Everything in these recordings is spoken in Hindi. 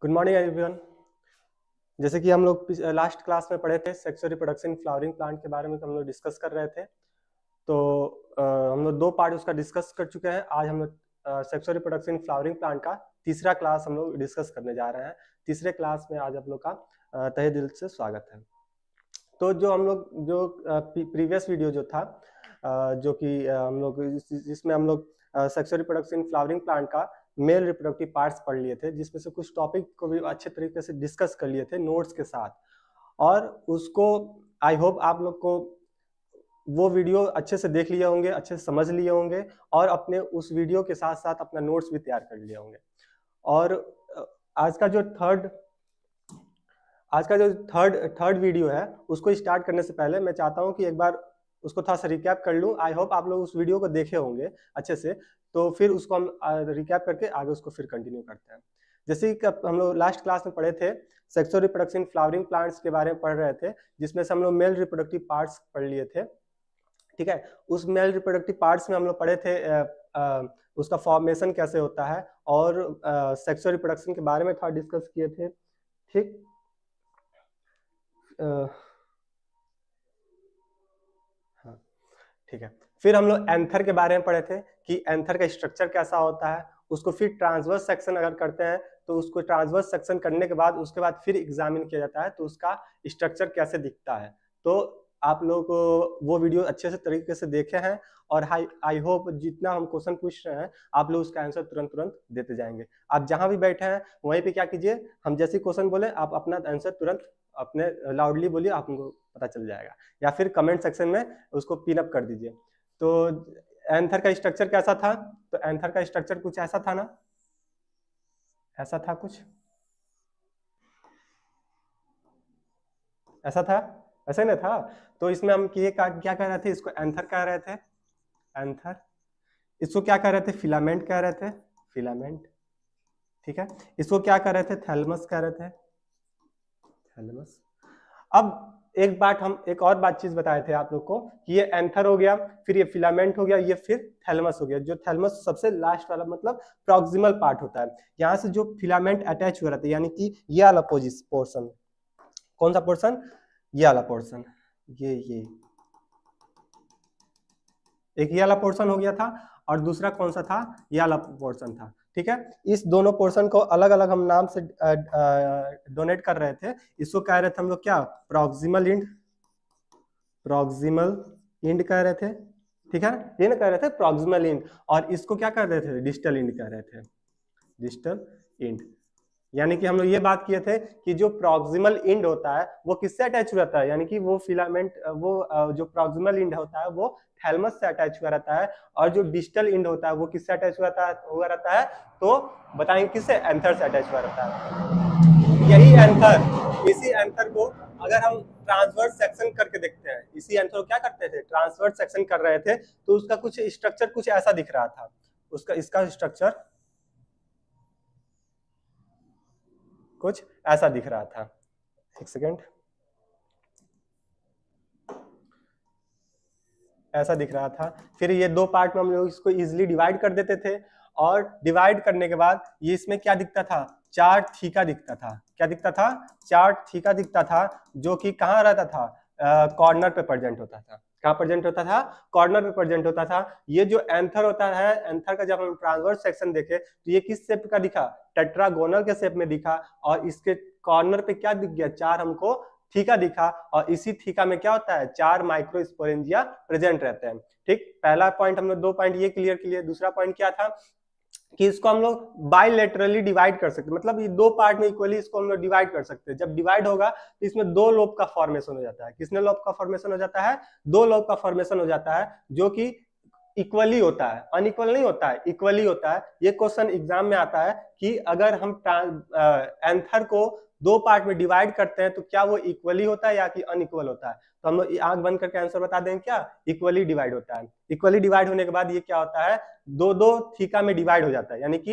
Good morning everyone. जैसे कि हम लोग लास्ट क्लास में पढ़े थे सेक्सुअल रिप्रोडक्शन फ्लावरिंग प्लांट के बारे में हम लोग डिस्कस कर रहे थे। तो हम लोग 2 पार्ट उसका डिस्कस कर चुके हैं। आज हम लोग सेक्सुअल रिप्रोडक्शन फ्लावरिंग प्लांट का तीसरा क्लास हम लोग डिस्कस करने जा रहे हैं। तीसरे क्लास में आज आप लोग का तहे दिल से स्वागत है। तो जो हम लोग प्रीवियस वीडियो जो था जो कि हम लोग जिसमें हम लोग सेक्सुअल रिप्रोडक्शन फ्लावरिंग प्लांट का मेल रिप्रोडक्टिव पार्ट्स पढ़ लिए थे, जिसमें से कुछ टॉपिक को भी अच्छे तरीके से डिस्कस कर लिए थे नोट्स के साथ। और उसको आई होप आप लोग को वो वीडियो अच्छे से देख लिए होंगे, अच्छे से समझ लिए होंगे और अपने उस वीडियो के साथ साथ अपना नोट्स भी तैयार कर लिए होंगे। और आज का जो थर्ड वीडियो है उसको स्टार्ट करने से पहले मैं चाहता हूं कि एक बार उसको थोड़ा सा रिकैप कर लूं। आई होप आप लोग उस वीडियो को देखे होंगे अच्छे से, तो फिर उसको हम रिकैप करके आगे उसको फिर कंटिन्यू करते हैं। जैसे कि हम लोग लास्ट क्लास में पढ़े थे सेक्सुअल रिप्रोडक्शन फ्लावरिंग प्लांट्स के बारे में पढ़ रहे थे, जिसमें से हम लोग मेल रिप्रोडक्टिव पार्ट्स पढ़ लिए थे। ठीक है, उस मेल रिप्रोडक्टिव पार्ट्स में हम लोग पढ़े थे उसका फॉर्मेशन कैसे होता है और सेक्सुअल रिप्रोडक्शन के बारे में थोड़ा डिस्कस किए थे। ठीक, हाँ ठीक है। फिर हम लोग एंथर के बारे में पढ़े थे कि एंथर का स्ट्रक्चर कैसा होता है। उसको फिर ट्रांसवर्स सेक्शन अगर करते हैं तो उसको ट्रांसवर्स सेक्शन करने के बाद उसके बाद फिर एग्जामिन किया जाता है तो उसका स्ट्रक्चर कैसे दिखता है। तो आप लोग वो वीडियो अच्छे से तरीके से देखे हैं और आई होप जितना हम क्वेश्चन पूछ रहे हैं आप लोग उसका आंसर तुरंत देते जाएंगे। आप जहां भी बैठे हैं वहीं पे क्या कीजिए, हम जैसे क्वेश्चन बोले आप अपना आंसर तुरंत अपने लाउडली बोलिए, आपको पता चल जाएगा, या फिर कमेंट सेक्शन में उसको पिन अप कर दीजिए। तो एंथर का स्ट्रक्चर कैसा था? तो एंथर का स्ट्रक्चर कुछ ऐसा था ना, ऐसा था, कुछ ऐसा था, ऐसा नहीं था। तो इसमें हम क्या कह रहे थे, इसको एंथर कह रहे थे, एंथर। इसको क्या कह रहे थे, फिलामेंट कह रहे थे, फिलामेंट। ठीक है, इसको क्या कह रहे थे, थैलमस कह रहे थे, थैलमस। अब एक और बात चीज बताए थे आप लोग को कि ये एंथर हो गया, फिर ये फिलामेंट हो गया, ये फिर थैलमस हो गया। जो थैलमस सबसे लास्ट वाला मतलब प्रॉक्सिमल पार्ट होता है, यहाँ से जो फिलामेंट अटैच हुआ रहता है, यानी कि ये वाला पोर्शन, कौन सा पोर्शन, ये वाला पोर्शन, ये एक ये वाला पोर्शन हो गया था और दूसरा कौन सा था, ये वाला पोर्शन था। ठीक है, इस दोनों पोर्शन को अलग अलग हम नाम से डोनेट कर रहे थे। इसको कह रहे थे हम लोग क्या, प्रॉक्सिमल इंड, प्रॉक्सिमल इंड कह रहे थे। ठीक है, ये ना कह रहे थे प्रॉक्सिमल इंड, और इसको क्या कह रहे थे, डिस्टल इंड कह रहे थे, डिस्टल इंड। यानी कि हम लोग ये बात किए थे कि जो प्रॉक्सिमल इंड होता है वो किससे अटैच रहता है, यानी कि वो फिलामेंट, वो जो प्रॉक्सिमल इंड होता है वो थैलमस से अटैच हुआ रहता है, और जो डिस्टल इंड होता है वो किससे अटैच हुआ रहता है, तो बताएंगे किससे, एंथर से अटैच हुआ रहता है। यही एंथर, इसी एंथर को अगर हम ट्रांसवर्स सेक्शन करके देखते हैं, इसी एंथर को क्या करते थे, ट्रांसवर्स सेक्शन कर रहे थे, तो उसका कुछ स्ट्रक्चर कुछ ऐसा दिख रहा था, उसका इसका स्ट्रक्चर कुछ ऐसा दिख रहा था। एक सेकेंड, ऐसा दिख रहा था। फिर ये 2 पार्ट में हम लोग इसको इजिली डिवाइड कर देते थे, और डिवाइड करने के बाद ये इसमें क्या दिखता था, 4 थीका दिखता था। क्या दिखता था, 4 थीका दिखता था, जो कि कहाँ रहता था, कॉर्नर पे प्रेजेंट होता था। कहाँ प्रेजेंट होता था, कॉर्नर पे प्रेजेंट होता था। ये जो एंथर होता है, एंथर का जब हम ट्रांसवर्स सेक्शन देखे तो ये किस शेप का दिखा, टेट्रागोनल के शेप में दिखा, और इसके कॉर्नर पे क्या दिख गया, 4 हमको थीका दिखा, और इसी थीका में क्या होता है, 4 माइक्रोस्पोरेंजिया प्रेजेंट रहते हैं। ठीक, पहला पॉइंट हम लोग 2 पॉइंट ये क्लियर किए। दूसरा पॉइंट क्या था कि इसको हम लोग बाइलेटरली डिवाइड कर सकते हैं, मतलब ये 2 पार्ट में इक्वली इसको हम लोग डिवाइड कर सकते हैं। जब डिवाइड होगा तो इसमें 2 लोब का फॉर्मेशन हो जाता है। किसने लोब का फॉर्मेशन हो जाता है, 2 लोब का फॉर्मेशन हो जाता है, जो कि इक्वली होता है, अनइक्वल नहीं होता है, इक्वली होता है। ये क्वेश्चन एग्जाम में आता है कि अगर हम एंथर को 2 पार्ट में डिवाइड करते हैं तो क्या वो इक्वली होता है या कि अनइक्वल होता है। तो हम लोग आंख बंद करके आंसर बता देंगे, क्या इक्वली डिवाइड होता है। इक्वली डिवाइड होने के बाद ये क्या होता है, 2-2 थीका में डिवाइड हो जाता है। यानी कि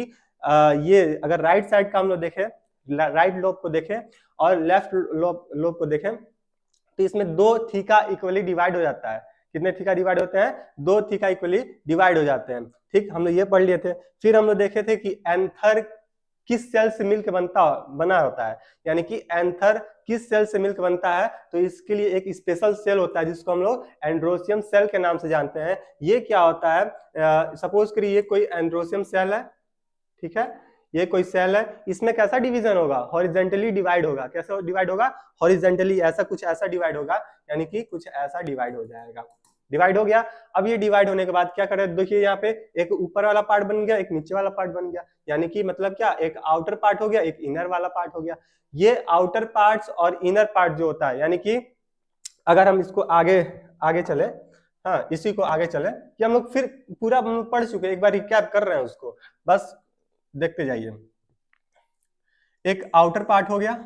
ये अगर राइट साइड का हम लोग देखें, राइट लोब को देखें और लेफ्ट लोब को देखें, तो इसमें 2 थीका इक्वली डिवाइड हो जाता है। कितने थीका डिवाइड होते हैं, 2 थीका इक्वली डिवाइड हो जाते हैं। ठीक, हम लोग ये पढ़ लिए थे। फिर हम लोग देखे थे कि एंथर किस सेल से मिलकर बना होता है, यानी कि एंथर किस सेल से मिलकर बनता है, तो इसके लिए एक स्पेशल सेल होता है जिसको हम लोग एंड्रोसियम सेल के नाम से जानते हैं। ये क्या होता है, सपोज करिए ये कोई एंड्रोसियम सेल है, ठीक है, ये कोई सेल है, इसमें कैसा डिवीजन होगा, हॉरिजेंटली डिवाइड होगा। कैसे डिवाइड होगा, हॉरिजेंटली, ऐसा कुछ ऐसा डिवाइड होगा, यानी कि कुछ ऐसा डिवाइड हो जाएगा। डिवाइड हो गया। अब ये डिवाइड होने के बाद क्या करें, देखिए यहाँ पे एक ऊपर वाला पार्ट बन गया, एक नीचे वाला पार्ट बन गया, यानी कि मतलब क्या, एक आउटर पार्ट हो गया, एक इनर वाला पार्ट हो गया। ये आउटर पार्ट्स और इनर पार्ट जो होता है, यानी कि अगर हम इसको आगे आगे चले, हाँ इसी को आगे चले, कि हम लोग फिर पूरा पढ़ चुके, एक बार रिकैप कर रहे हैं उसको, बस देखते जाइए। एक आउटर पार्ट हो गया,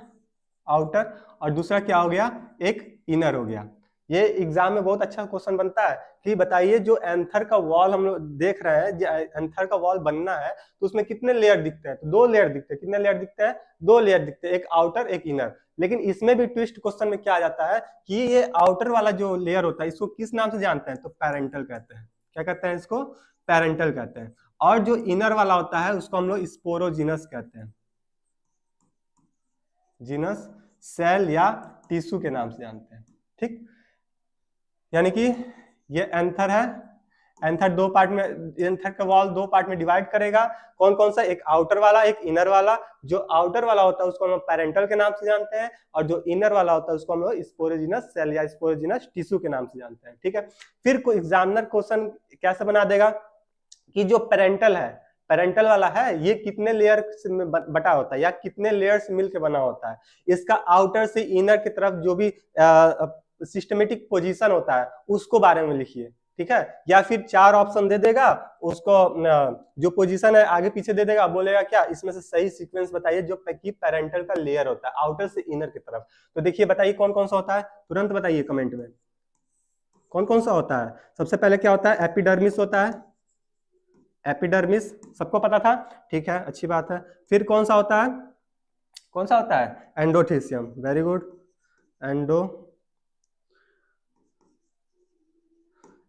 आउटर, और दूसरा क्या हो गया, एक इनर हो गया। ये एग्जाम में बहुत अच्छा क्वेश्चन बनता है कि बताइए जो एंथर का वॉल हम लोग देख रहे हैं, जो एंथर का वॉल बनना है तो उसमें कितने लेयर दिखते हैं, तो 2 लेयर दिखते हैं। कितने लेयर दिखते हैं, 2 लेयर दिखते हैं, एक आउटर एक इनर। लेकिन इसमें भी ट्विस्ट क्वेश्चन में क्या आ जाता है कि ये आउटर वाला जो लेयर होता है इसको किस नाम से जानते हैं, तो पैरेंटल कहते हैं। क्या कहते हैं इसको, पैरेंटल कहते हैं। और जो इनर वाला होता है उसको हम लोग स्पोरोजिनस कहते हैं, जीनस सेल या टिश्यू के नाम से जानते हैं, ठीक। यानी कि ये एंथर है, एंथर 2 पार्ट में, एंथर का वॉल 2 पार्ट में डिवाइड करेगा। कौन कौन सा, एक आउटर वाला एक इनर वाला। जो आउटर वाला होता है उसको हम पैरेंटल के नाम से जानते हैं, और जो इनर वाला होता है उसको हम लोग स्पोरोजिनस सेल या स्पोरोजिनस टिश्यू के नाम से जानते हैं, ठीक है। फिर कोई एग्जामिनर क्वेश्चन कैसे बना देगा कि जो पैरेंटल है, पैरेंटल वाला है, ये कितने लेयर से बटा होता है या कितने लेयर से मिलकर बना होता है। इसका आउटर से इनर की तरफ जो भी सिस्टमेटिक पोजीशन होता है उसको बारे में लिखिए, ठीक है। या फिर 4 ऑप्शन दे देगा, उसको जो पोजीशन है आगे पीछे दे देगा, बोलेगा क्या इसमें से सही सीक्वेंस बताइए जो कि पैरेंटल का लेयर होता है आउटर से इनर की तरफ। तो देखिए बताइए कौन कौन सा होता है, तुरंत बताइए कमेंट में कौन कौन सा होता है। सबसे पहले क्या होता है, एपिडर्मिस होता है, एपिडर्मिस सबको पता था, ठीक है, अच्छी बात है। फिर कौन सा होता है, कौन सा होता है, एंडोथीसियम, वेरी गुड,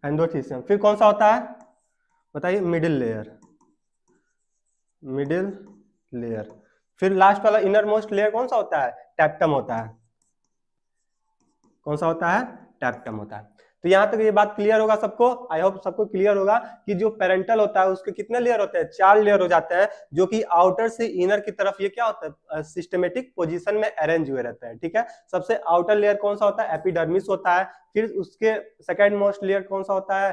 एंडोथीसियम। फिर कौन सा होता है बताइए, मिडिल लेयर, मिडिल लेयर। फिर लास्ट वाला इनर मोस्ट लेयर कौन सा होता है, टैप्टम होता है। कौन सा होता है, टैप्टम होता है। तो यहाँ तक ये बात क्लियर होगा सबको, आई होप सबको क्लियर होगा कि जो पेरेंटल होता है उसके कितने लेयर होते हैं, 4 लेयर हो जाते हैं, जो कि आउटर से इनर की तरफ ये क्या होता है, सिस्टमेटिक पोजीशन में अरेंज हुए रहते हैं, ठीक है। सबसे आउटर लेयर कौन सा होता है, एपिडर्मिस होता है। फिर उसके सेकंड मोस्ट लेयर कौन सा होता है,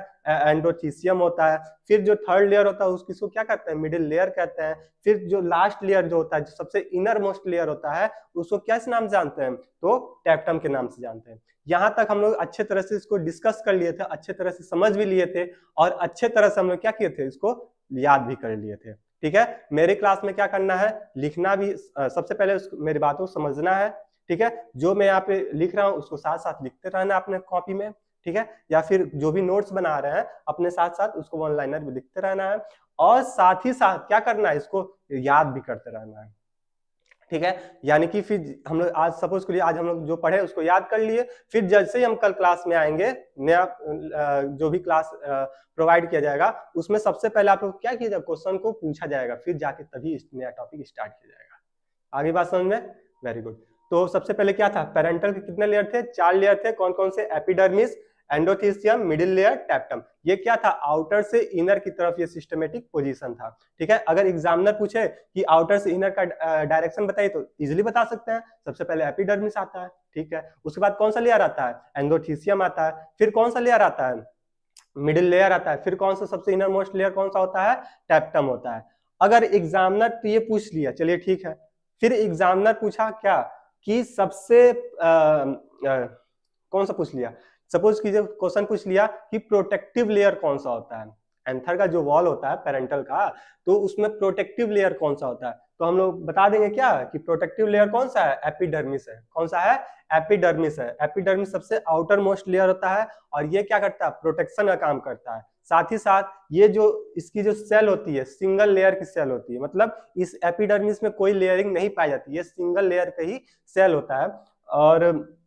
एंडोथीसियम होता है। फिर जो थर्ड लेयर होता है उसको क्या कहते हैं, मिडिल लेयर कहते हैं। फिर जो लास्ट लेयर जो होता है, जो सबसे इनर मोस्ट लेयर होता है, उसको किस नाम से जानते हैं, तो टैप्टम के नाम से जानते हैं। यहाँ तक हम लोग अच्छे तरह से इसको डिस्कस कर लिए थे, अच्छे तरह से समझ भी लिए थे, और अच्छे तरह से हम लोग क्या किए थे, इसको याद भी कर लिए थे, ठीक है। मेरे क्लास में क्या करना है, लिखना भी, सबसे पहले मेरी बातों को समझना है, ठीक है। जो मैं यहाँ पे लिख रहा हूँ उसको साथ साथ लिखते रहना अपने कॉपी में, ठीक है। या फिर जो भी नोट्स बना रहे हैं अपने साथ साथ उसको वन लाइनर भी लिखते रहना है, और साथ ही साथ क्या करना है, इसको याद भी करते रहना है, ठीक है। यानी कि फिर हम लोग आज सपोज करिए आज हम लोग जो पढ़े उसको याद कर लिए, फिर जैसे ही हम कल क्लास में आएंगे, नया जो भी क्लास प्रोवाइड किया जाएगा उसमें सबसे पहले आप लोग क्या किया जाएगा, क्वेश्चन को पूछा जाएगा, फिर जाके तभी नया टॉपिक स्टार्ट किया जाएगा। आगे बात समझ में, वेरी गुड। तो सबसे पहले क्या था, पेरेंटल के कितने लेयर थे, 4 लेयर थे। कौन कौन से, epidermis, endothecium, middle layer, tapetum. ये क्या था, आउटर से इनर की तरफ ये सिस्टमेटिक पोजीशन था, ठीक है। अगर एग्जामिनर पूछे कि आउटर से इनर का डायरेक्शन बताइए तो इजीली बता सकते हैं। सबसे पहले एपिडर्मिस आता है, ठीक है। उसके बाद कौन सा लेयर आता है, एंडोथीसियम आता है। फिर कौन सा लेयर आता है, मिडिल लेयर आता है। फिर कौन सा सबसे इनर मोस्ट लेयर कौन सा होता है, टैप्टम होता है। अगर एग्जामिनर तो ये पूछ लिया, चलिए ठीक है। फिर एग्जामिनर पूछा क्या कि सबसे कौन सा पूछ लिया, सपोज कीजिए क्वेश्चन पूछ लिया कि प्रोटेक्टिव लेयर कौन सा होता है, एंथर का जो वॉल होता है पेरेंटल का, तो उसमें प्रोटेक्टिव लेयर कौन सा होता है, तो हम लोग बता देंगे क्या कि प्रोटेक्टिव लेयर कौन सा है, एपिडर्मिस है। कौन सा है, एपिडर्मिस है। एपिडर्मिस सबसे आउटर मोस्ट लेयर होता है, और ये क्या करता है, प्रोटेक्शन का काम करता है। साथ ही साथ ये जो इसकी जो सेल होती है, सिंगल लेयर की सेल होती है, मतलब इस एपिडर्मिस में कोई लेयरिंग नहीं पाई जाती, ये सिंगल लेयर का ही सेल होता है। और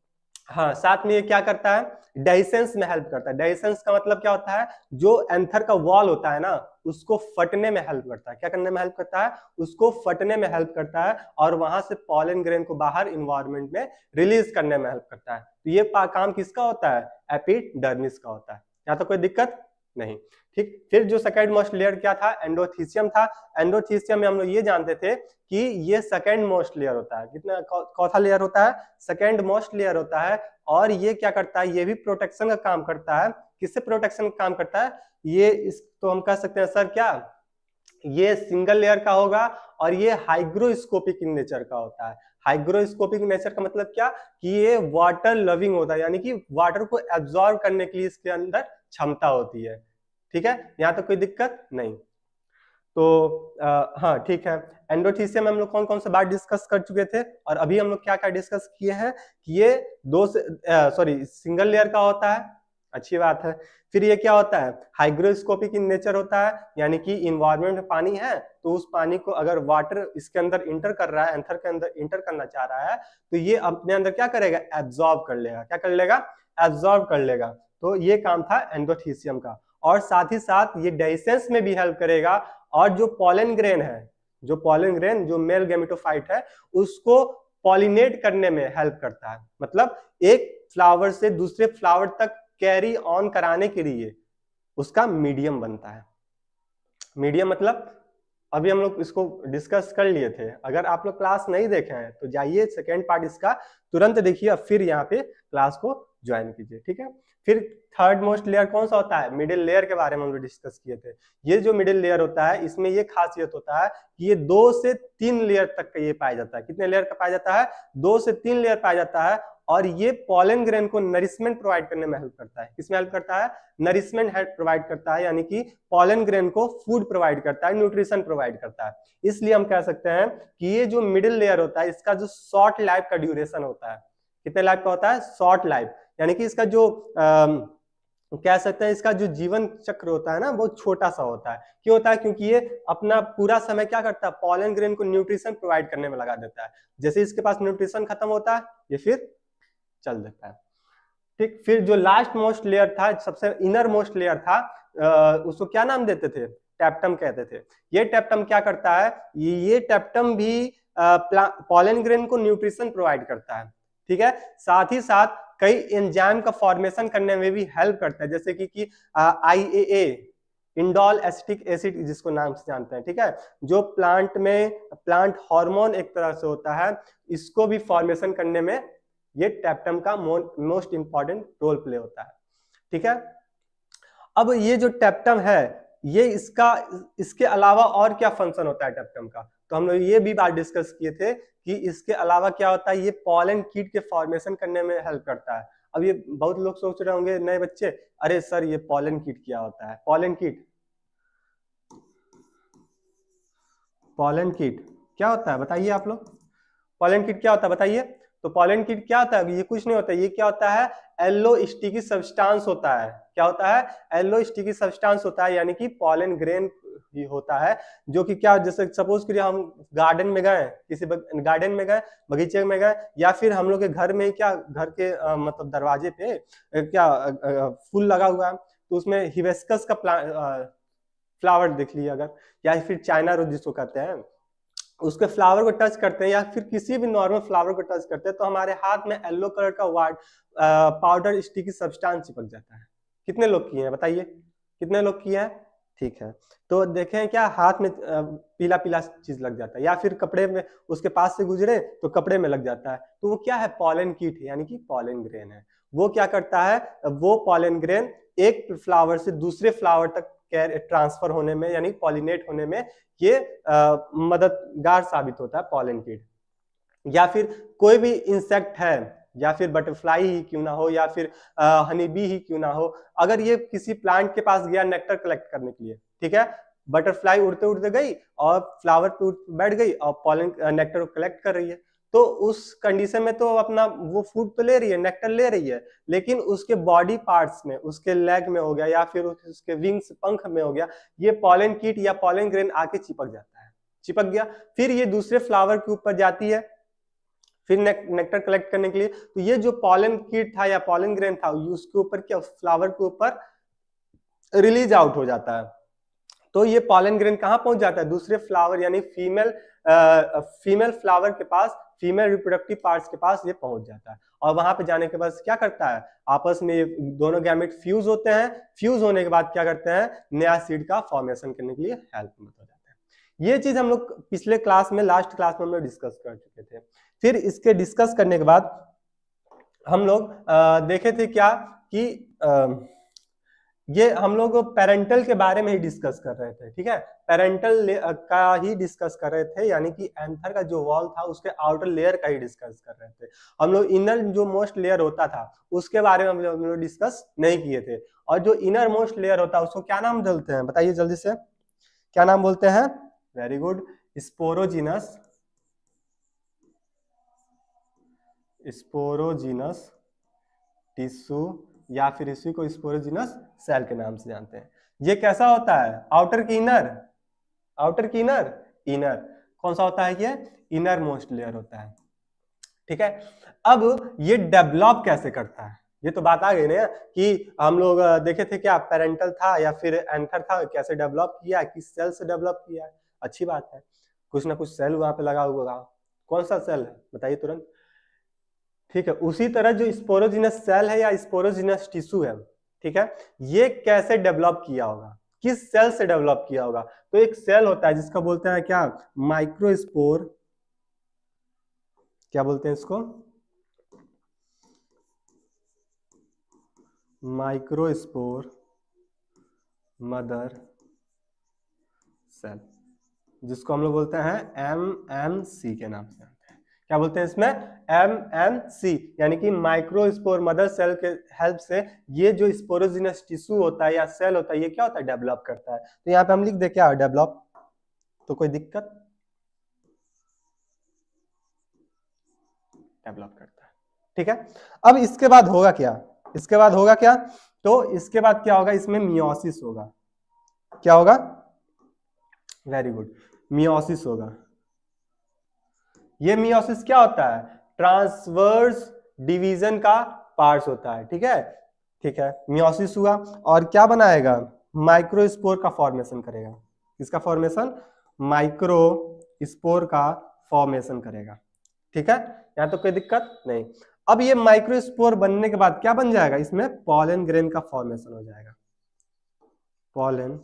हाँ, साथ में ये क्या करता है, डेhiscence में हेल्प करता है। डेhiscence का मतलब क्या होता है, जो एंथर का वॉल होता है ना, उसको फटने में हेल्प करता है। क्या करने में हेल्प करता है, उसको फटने में हेल्प करता है, और वहां से पॉलन ग्रेन को बाहर इन्वायरमेंट में रिलीज करने में हेल्प करता है। तो ये काम किसका होता है, एपिडर्मिस का होता है। यहाँ तो कोई दिक्कत नहीं। ठीक, फिर जो सेकेंड मोस्ट लेयर क्या था, एंडोथीसियम था। एंडोथीसियम में हम लोग ये जानते थे कि ये सेकेंड मोस्ट लेयर होता है। कितना कौन लेयर होता है, सेकेंड मोस्ट लेयर होता है। और ये क्या करता है, ये भी प्रोटेक्शन का काम करता है। किससे प्रोटेक्शन का काम करता है, ये इस तो हम कह सकते हैं सर क्या, ये सिंगल लेयर का होगा, और ये हाइग्रोस्कोपिक इन नेचर का होता है। हाइग्रोस्कोपिक नेचर का मतलब क्या, कि ये वाटर लविंग होता है, यानी कि वाटर को एब्जॉर्ब करने के लिए इसके अंदर क्षमता होती है। ठीक है, यहाँ तो कोई दिक्कत नहीं। तो हाँ ठीक है, एंडोथीसियम में हम लोग कौन कौन सा बात डिस्कस कर चुके थे, और अभी हम लोग क्या क्या डिस्कस किए हैं कि ये सिंगल लेयर का होता है। अच्छी बात है। फिर ये क्या होता है, हाइग्रोस्कोपिक इन नेचर होता है, यानी कि इन्वायरमेंट में पानी है, तो उस पानी को अगर वाटर इसके अंदर इंटर कर रहा है, एंथर के अंदर इंटर करना चाह रहा है, तो ये अपने अंदर क्या करेगा, एब्जॉर्ब कर लेगा। क्या कर लेगा, एब्जॉर्ब कर लेगा। तो ये काम था एंडोथीसियम का। और साथ ही साथ ये डेhiscence में भी हेल्प करेगा। और जो पॉलन ग्रेन है, जो पॉलन ग्रेन जो मेल गेमेटोफाइट है, उसको पॉलिनेट करने में हेल्प करता है। मतलब एक फ्लावर से दूसरे फ्लावर तक कैरी ऑन कराने के लिए उसका मीडियम बनता है। मीडियम मतलब अभी हम लोग इसको डिस्कस कर लिए थे। अगर आप लोग क्लास नहीं देखे हैं तो जाइए सेकेंड पार्ट इसका तुरंत देखिए, अब फिर यहाँ पे क्लास को ज्वाइन कीजिए। ठीक है, फिर थर्ड मोस्ट लेयर कौन सा होता है, मिडिल लेयर के बारे में हम लोग डिस्कस किए थे। ये जो मिडिल लेयर होता है, इसमें ये खासियत होता है कि ये 2 से 3 लेयर तक का ये पाया जाता है। कितने लेयर का पाया जाता है, 2 से 3 लेयर पाया जाता है। और ये पॉलन ग्रेन को नरिशमेंट प्रोवाइड करने में हेल्प करता है। किसमें हेल्प करता है, नरिशमेंट हेल्प प्रोवाइड करता है, यानी कि पॉलन ग्रेन को फूड प्रोवाइड करता है, न्यूट्रिशन प्रोवाइड करता है। इसलिए हम कह सकते हैं कि ये जो मिडिल लेयर होता है, इसका जो शॉर्ट लाइफ का ड्यूरेशन होता है, कितने लाइफ का होता है, शॉर्ट लाइफ, यानी कि इसका जो कह सकते हैं इसका जो जीवन चक्र होता है ना, बहुत छोटा सा होता है। क्यों होता है, क्योंकि ये अपना पूरा समय क्या करता है, पॉलन ग्रेन को न्यूट्रिशन प्रोवाइड करने में लगा देता है। जैसे इसके पास न्यूट्रिशन खत्म होता है, ये फिर चल देता है। ठीक, फिर जो लास्ट मोस्ट लेयर था, सबसे इनर मोस्ट लेयर था, उसको क्या नाम देते थे, टेप्टम कहते थे। ये टेप्टम क्या करता है, ये टेप्टम भी पॉलन ग्रेन को न्यूट्रिशन प्रोवाइड करता है। ठीक है, साथ ही साथ कई एंजाइम का फॉर्मेशन करने में भी हेल्प करता है, जैसे कि IAA, इंडोल एसिटिक एसिड, जिसको नाम से जानते हैं। ठीक है, जो प्लांट में प्लांट हार्मोन एक तरह से होता है, इसको भी फॉर्मेशन करने में ये टेप्टम का मोस्ट इंपॉर्टेंट रोल प्ले होता है। ठीक है, अब ये जो टेप्टम है, ये इसके अलावा और क्या फंक्शन होता है टेप्टम का, तो हम लोग ये भी बात डिस्कस किए थे कि इसके अलावा क्या होता है, ये पॉलन कीट के फॉर्मेशन करने में हेल्प करता है। अब ये बहुत लोग सोच रहे होंगे नए बच्चे, अरे सर ये पॉलन कीट क्या होता है, पॉलन कीट क्या होता है बताइए आप लोग, पॉलन कीट क्या होता है बताइए। तो पॉलन कीट क्या होता है, ये कुछ नहीं होता, ये क्या होता है, येलो स्टिकी सब्सटेंस होता है। क्या होता है, येलो स्टिकी सब्सटेंस होता है, यानी कि पॉलन ग्रेन ही होता है, जो कि क्या, जैसे सपोज करिए हम गार्डन में गए, किसी गार्डन में गए, बगीचे में गए, या फिर हम लोग के घर में क्या, घर के मतलब दरवाजे पे क्या फूल लगा हुआ है, तो उसमें हिबिस्कस का फ्लावर देख लिया अगर, या फिर चाइना रोज जिसको कहते हैं, उसके फ्लावर को टच करते हैं, या फिर किसी भी नॉर्मल फ्लावर को टच करते हैं, तो हमारे हाथ में येलो कलर का वाइट पाउडर स्टिकी सब्सटेंस चिपक जाता है। कितने लोग किए हैं बताइए, कितने लोग किए हैं। ठीक है, तो देखें क्या हाथ में पीला पीला चीज लग जाता है, या फिर कपड़े में उसके पास से गुजरे तो कपड़े में लग जाता है, तो वो क्या है, पॉलन कीट है, यानी कि पॉलन ग्रेन है। वो क्या करता है, वो पॉलन ग्रेन एक फ्लावर से दूसरे फ्लावर तक ट्रांसफर होने में, यानी पॉलिनेट होने में ये मददगार साबित होता है पॉलन कीट। या फिर कोई भी इंसेक्ट है, या फिर बटरफ्लाई ही क्यों ना हो, या फिर हनी बी ही क्यों ना हो, अगर ये किसी प्लांट के पास गया नेक्टर कलेक्ट करने के लिए, ठीक है, बटरफ्लाई उड़ते उड़ते गई और फ्लावर पे बैठ गई और पॉलन नेक्टर को कलेक्ट कर रही है, तो उस कंडीशन में तो अपना वो फूड तो ले रही है, नेक्टर ले रही है, लेकिन उसके बॉडी पार्ट्स में, उसके लेग में हो गया, या फिर उसके विंग्स पंख में हो गया, ये पॉलन कीट या पॉलन ग्रेन आके चिपक जाता है, चिपक गया, फिर ये दूसरे फ्लावर के ऊपर जाती है, फिर नेक्टर कलेक्ट करने के लिए, तो ये जो पॉलन किट था या पॉलन ग्रेन था उसके ऊपर क्या, फ्लावर के ऊपर रिलीज आउट हो जाता है। तो ये पॉलन ग्रेन कहाँ पहुंच जाता है, दूसरे फ्लावर यानी फीमेल फ्लावर के पास, फीमेल रिप्रोडक्टिव पार्ट्स के पास ये पहुंच जाता है। और वहां पे जाने के बाद क्या करता है, आपस में दोनों गैमेट फ्यूज होते हैं, फ्यूज होने के बाद क्या करते हैं, नया सीड का फॉर्मेशन करने के लिए हेल्प हो जाता है। ये चीज हम लोग पिछले क्लास में, लास्ट क्लास में हम लोग डिस्कस कर चुके थे। फिर इसके डिस्कस करने के बाद हम लोग देखे थे क्या कि ये हम लोग पेरेंटल के बारे में ही डिस्कस कर रहे थे, ठीक है, पेरेंटल का ही डिस्कस कर रहे थे, यानी कि एंथर का जो वॉल था उसके आउटर लेयर का ही डिस्कस कर रहे थे। हम लोग इनर जो मोस्ट लेयर होता था उसके बारे में हम लोग डिस्कस नहीं किए थे। और जो इनर मोस्ट लेयर होता है उसको क्या नाम बोलते हैं, बताइए जल्दी से, क्या नाम बोलते हैं, very good, sporogenous, sporogenous tissue, या फिर इसी को स्पोरोजिनस सेल के नाम से जानते हैं। ये कैसा होता है, आउटर की इनर, आउटर की इनर, इनर कौन सा होता है, ये इनर मोस्ट लेयर होता है, ठीक है। अब ये डेवलप कैसे करता है, ये तो बात आ गई ना कि हम लोग देखे थे क्या, पेरेंटल था या फिर एंथर था, कैसे डेवलप किया, किस सेल से डेवलप किया, अच्छी बात है, कुछ ना कुछ सेल वहां पे लगा हुआ होगा, कौन सा सेल है बताइए तुरंत, ठीक है। उसी तरह जो स्पोरोजिनस सेल है या स्पोरोजिनस टिश्यू है, ठीक है, ये कैसे डेवलप किया होगा, किस सेल से डेवलप किया होगा, तो एक सेल होता है जिसका बोलते हैं क्या, माइक्रोस्पोर, क्या बोलते हैं इसको, माइक्रोस्पोर मदर सेल, जिसको हम लोग बोलते हैं MMC के नाम से, क्या बोलते हैं इसमें, MMC, यानी कि माइक्रोस्पोर मदर सेल के हेल्प से ये जो स्पोरोजिनस टिश्यू होता है या सेल होता है ये क्या होता है, डेवलप करता है। तो यहाँ पे हम लिख दे क्या, डेवलप, तो कोई दिक्कत, डेवलप करता है, ठीक है। अब इसके बाद होगा क्या, इसके बाद होगा क्या, तो इसके बाद क्या होगा, इसमें मियोसिस होगा, क्या होगा, वेरी गुड, मियोसिस होगा। ये मियोसिस क्या होता है, ट्रांसवर्स डिवीजन का पार्ट्स होता है, ठीक है, ठीक है, मियोसिस हुआ और क्या बनाएगा, माइक्रोस्पोर का फॉर्मेशन करेगा, किसका फॉर्मेशन, माइक्रोस्पोर का फॉर्मेशन करेगा, ठीक है, यहाँ तो कोई दिक्कत नहीं। अब ये माइक्रोस्पोर बनने के बाद क्या बन जाएगा, इसमें पॉलन ग्रेन का फॉर्मेशन हो जाएगा, पॉलन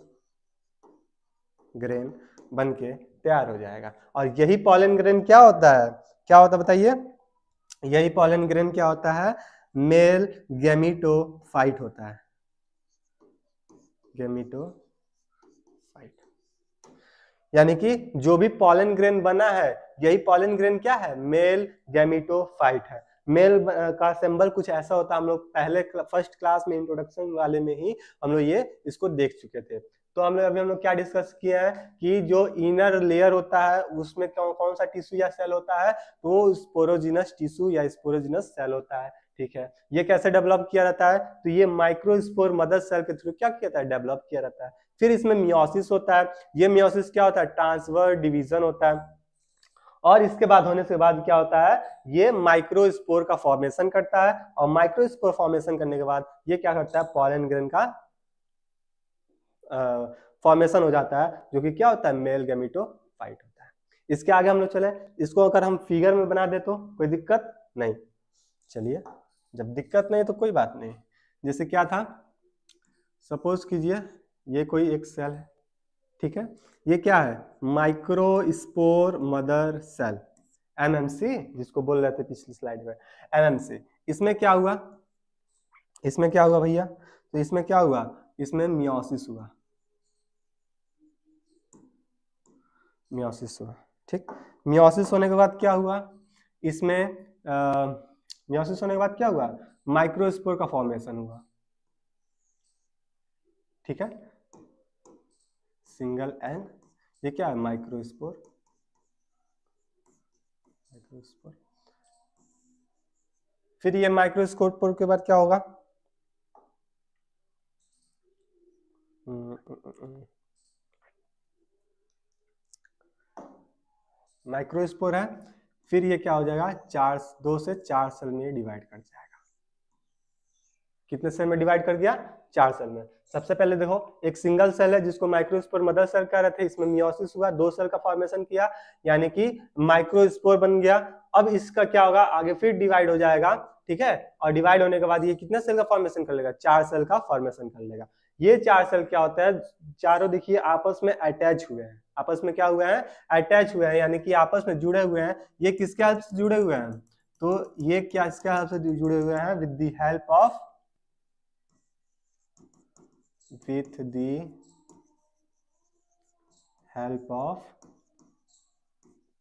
ग्रेन बन के तैयार हो जाएगा। और यही पॉलन ग्रेन क्या होता है, क्या होता है बताइए, यही पॉलन ग्रेन क्या होता है, मेल गैमीटोफाइट होता है, गैमीटोफाइट, यानी कि जो भी पॉलन ग्रेन बना है यही पॉलन ग्रेन क्या है, मेल गैमीटोफाइट है। मेल का सिंबल कुछ ऐसा होता है, हम लोग पहले फर्स्ट क्लास में इंट्रोडक्शन वाले में ही हम लोग ये इसको देख चुके थे। तो हम लोग क्या डिस्कस किया है कि जो इनर लेयर होता है उसमें कौन सा टिश्यू या सेल होता है, तो स्पोरोजिनस टिश्यू या स्पोरोजिनस सेल होता है, ठीक है। ये कैसे डेवलप किया रहता है, तो ये माइक्रोस्पोर मदर सेल के थ्रू क्या किया जाता है, डेवलप किया रहता है। फिर इसमें मियोसिस होता है, ये मियोसिस क्या होता है, ट्रांसफर डिवीजन होता है, और इसके बाद होने के बाद क्या होता है, ये माइक्रोस्पोर का फॉर्मेशन करता है, और माइक्रोस्पोर फॉर्मेशन करने के बाद ये क्या करता है, पॉलन ग्रेन का फॉर्मेशन हो जाता है, जो कि क्या होता है, मेल गैमीटोफाइट होता है। इसके आगे हम लोग चले, इसको अगर हम फिगर में बना दे तो कोई दिक्कत नहीं, चलिए जब दिक्कत नहीं तो कोई बात नहीं। जैसे क्या था, सपोज कीजिए ये कोई एक सेल है, ठीक है, ये क्या है, माइक्रोस्पोर मदर सेल, MMC, जिसको बोल रहे थे पिछली स्लाइड में, MMC। इसमें क्या हुआ, इसमें क्या हुआ भैया, तो इसमें क्या हुआ, इसमें मियोसिस हुआ, मियोसिस हुआ, ठीक। मियोसिस होने के बाद क्या हुआ, इसमें मियोसिस होने के बाद क्या हुआ, माइक्रोस्पोर का फॉर्मेशन हुआ, ठीक है, सिंगल एंड, ये क्या है, माइक्रोस्पोर, माइक्रोस्पोर। फिर ये माइक्रोस्पोर के बाद क्या होगा, माइक्रोस्पोर है, फिर ये क्या हो जाएगा, 2 से 4 सेल में डिवाइड कर जाएगा। कितने सेल में डिवाइड कर दिया, 4 सेल में। सबसे पहले देखो एक सिंगल सेल है जिसको माइक्रोस्पोर मदर सेल कह रहे थे, इसमें मियोसिस हुआ, 2 सेल का फॉर्मेशन किया यानी कि माइक्रोस्पोर बन गया। अब इसका क्या होगा, आगे फिर डिवाइड हो जाएगा, ठीक है, और डिवाइड होने के बाद ये कितने सेल का फॉर्मेशन कर लेगा, 4 सेल का फॉर्मेशन कर लेगा। ये 4 सेल क्या होता है, चारों देखिए आपस में अटैच हुए हैं, आपस में क्या हुए हैं, अटैच हुए हैं, यानी कि आपस में जुड़े हुए हैं। ये किसके हेल्प से जुड़े हुए हैं, तो ये क्या इसके हेल्प से जुड़े हुए हैं, with the help of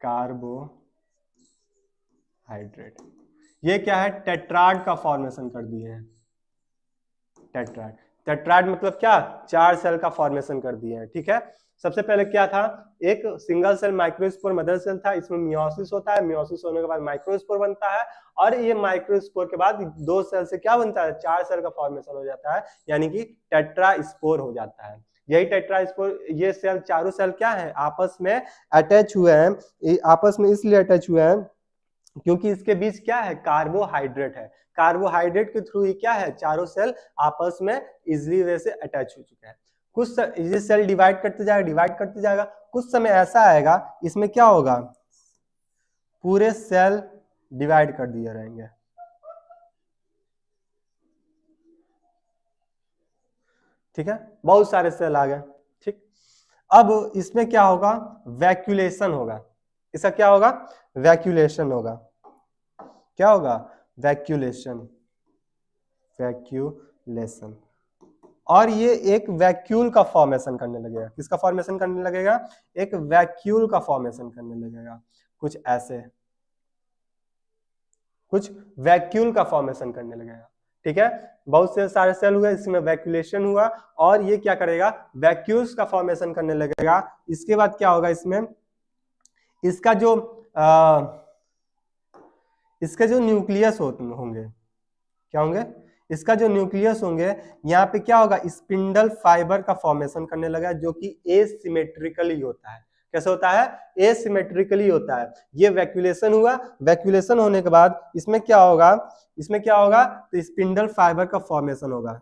carbohydrate. ये क्या है, टेट्राड का फॉर्मेशन कर दिए हैं, टेट्राड। टेट्राड मतलब क्या, 4 सेल का फॉर्मेशन कर दिए हैं, ठीक है। सबसे पहले क्या था, एक single cell microspore mother cell था, इसमें मियोसिस होता है, मियोसिस होने के बाद माइक्रोस्पोर बनता है, और ये माइक्रोस्पोर के बाद 2 सेल से क्या बनता है, 4 सेल का फॉर्मेशन हो जाता है, यानी कि टेट्रास्पोर हो जाता है। यही टेट्रास्पोर, ये सेल चारों सेल क्या है, आपस में अटैच हुए हैं, आपस में इसलिए अटैच हुए हैं क्योंकि इसके बीच क्या है, कार्बोहाइड्रेट है। कार्बोहाइड्रेट के थ्रू ही क्या है, चारों सेल आपस में इजिली वे से अटैच हो चुके हैं। कुछ ये सेल डिवाइड करते जाएगा, डिवाइड करते जाएगा, कुछ समय ऐसा आएगा इसमें क्या होगा, पूरे सेल डिवाइड कर दिए रहेंगे, ठीक है, बहुत सारे सेल आ गए, ठीक। अब इसमें क्या होगा, वैक्यूलेशन होगा, इसका क्या होगा, वैक्यूलेशन होगा, क्या होगा, वैक्यूलेशन, वैक्यूलेशन। और ये एक वैक्यूल का फॉर्मेशन करने लगेगा, किसका फॉर्मेशन करने लगेगा, एक वैक्यूल का फॉर्मेशन करने लगेगा, कुछ ऐसे, कुछ वैक्यूल का फॉर्मेशन करने लगेगा, ठीक है। बहुत से सारे सेल हुए, इसमें वैक्यूलेशन हुआ, और ये क्या करेगा, वैक्यूल्स का फॉर्मेशन करने लगेगा। इसके बाद क्या होगा, इसमें इसका जो इसके जो न्यूक्लियस होंगे, क्या होंगे, इसका जो न्यूक्लियस होंगे, यहाँ पे क्या होगा, स्पिंडल फाइबर का फॉर्मेशन करने लगा, जो कि एसिमेट्रिकली होता है। कैसे होता है, एसिमेट्रिकली होता है। ये वैक्यूलेशन हुआ, वैक्यूलेशन होने के बाद इसमें क्या होगा, इसमें क्या होगा, तो स्पिंडल फाइबर का फॉर्मेशन होगा,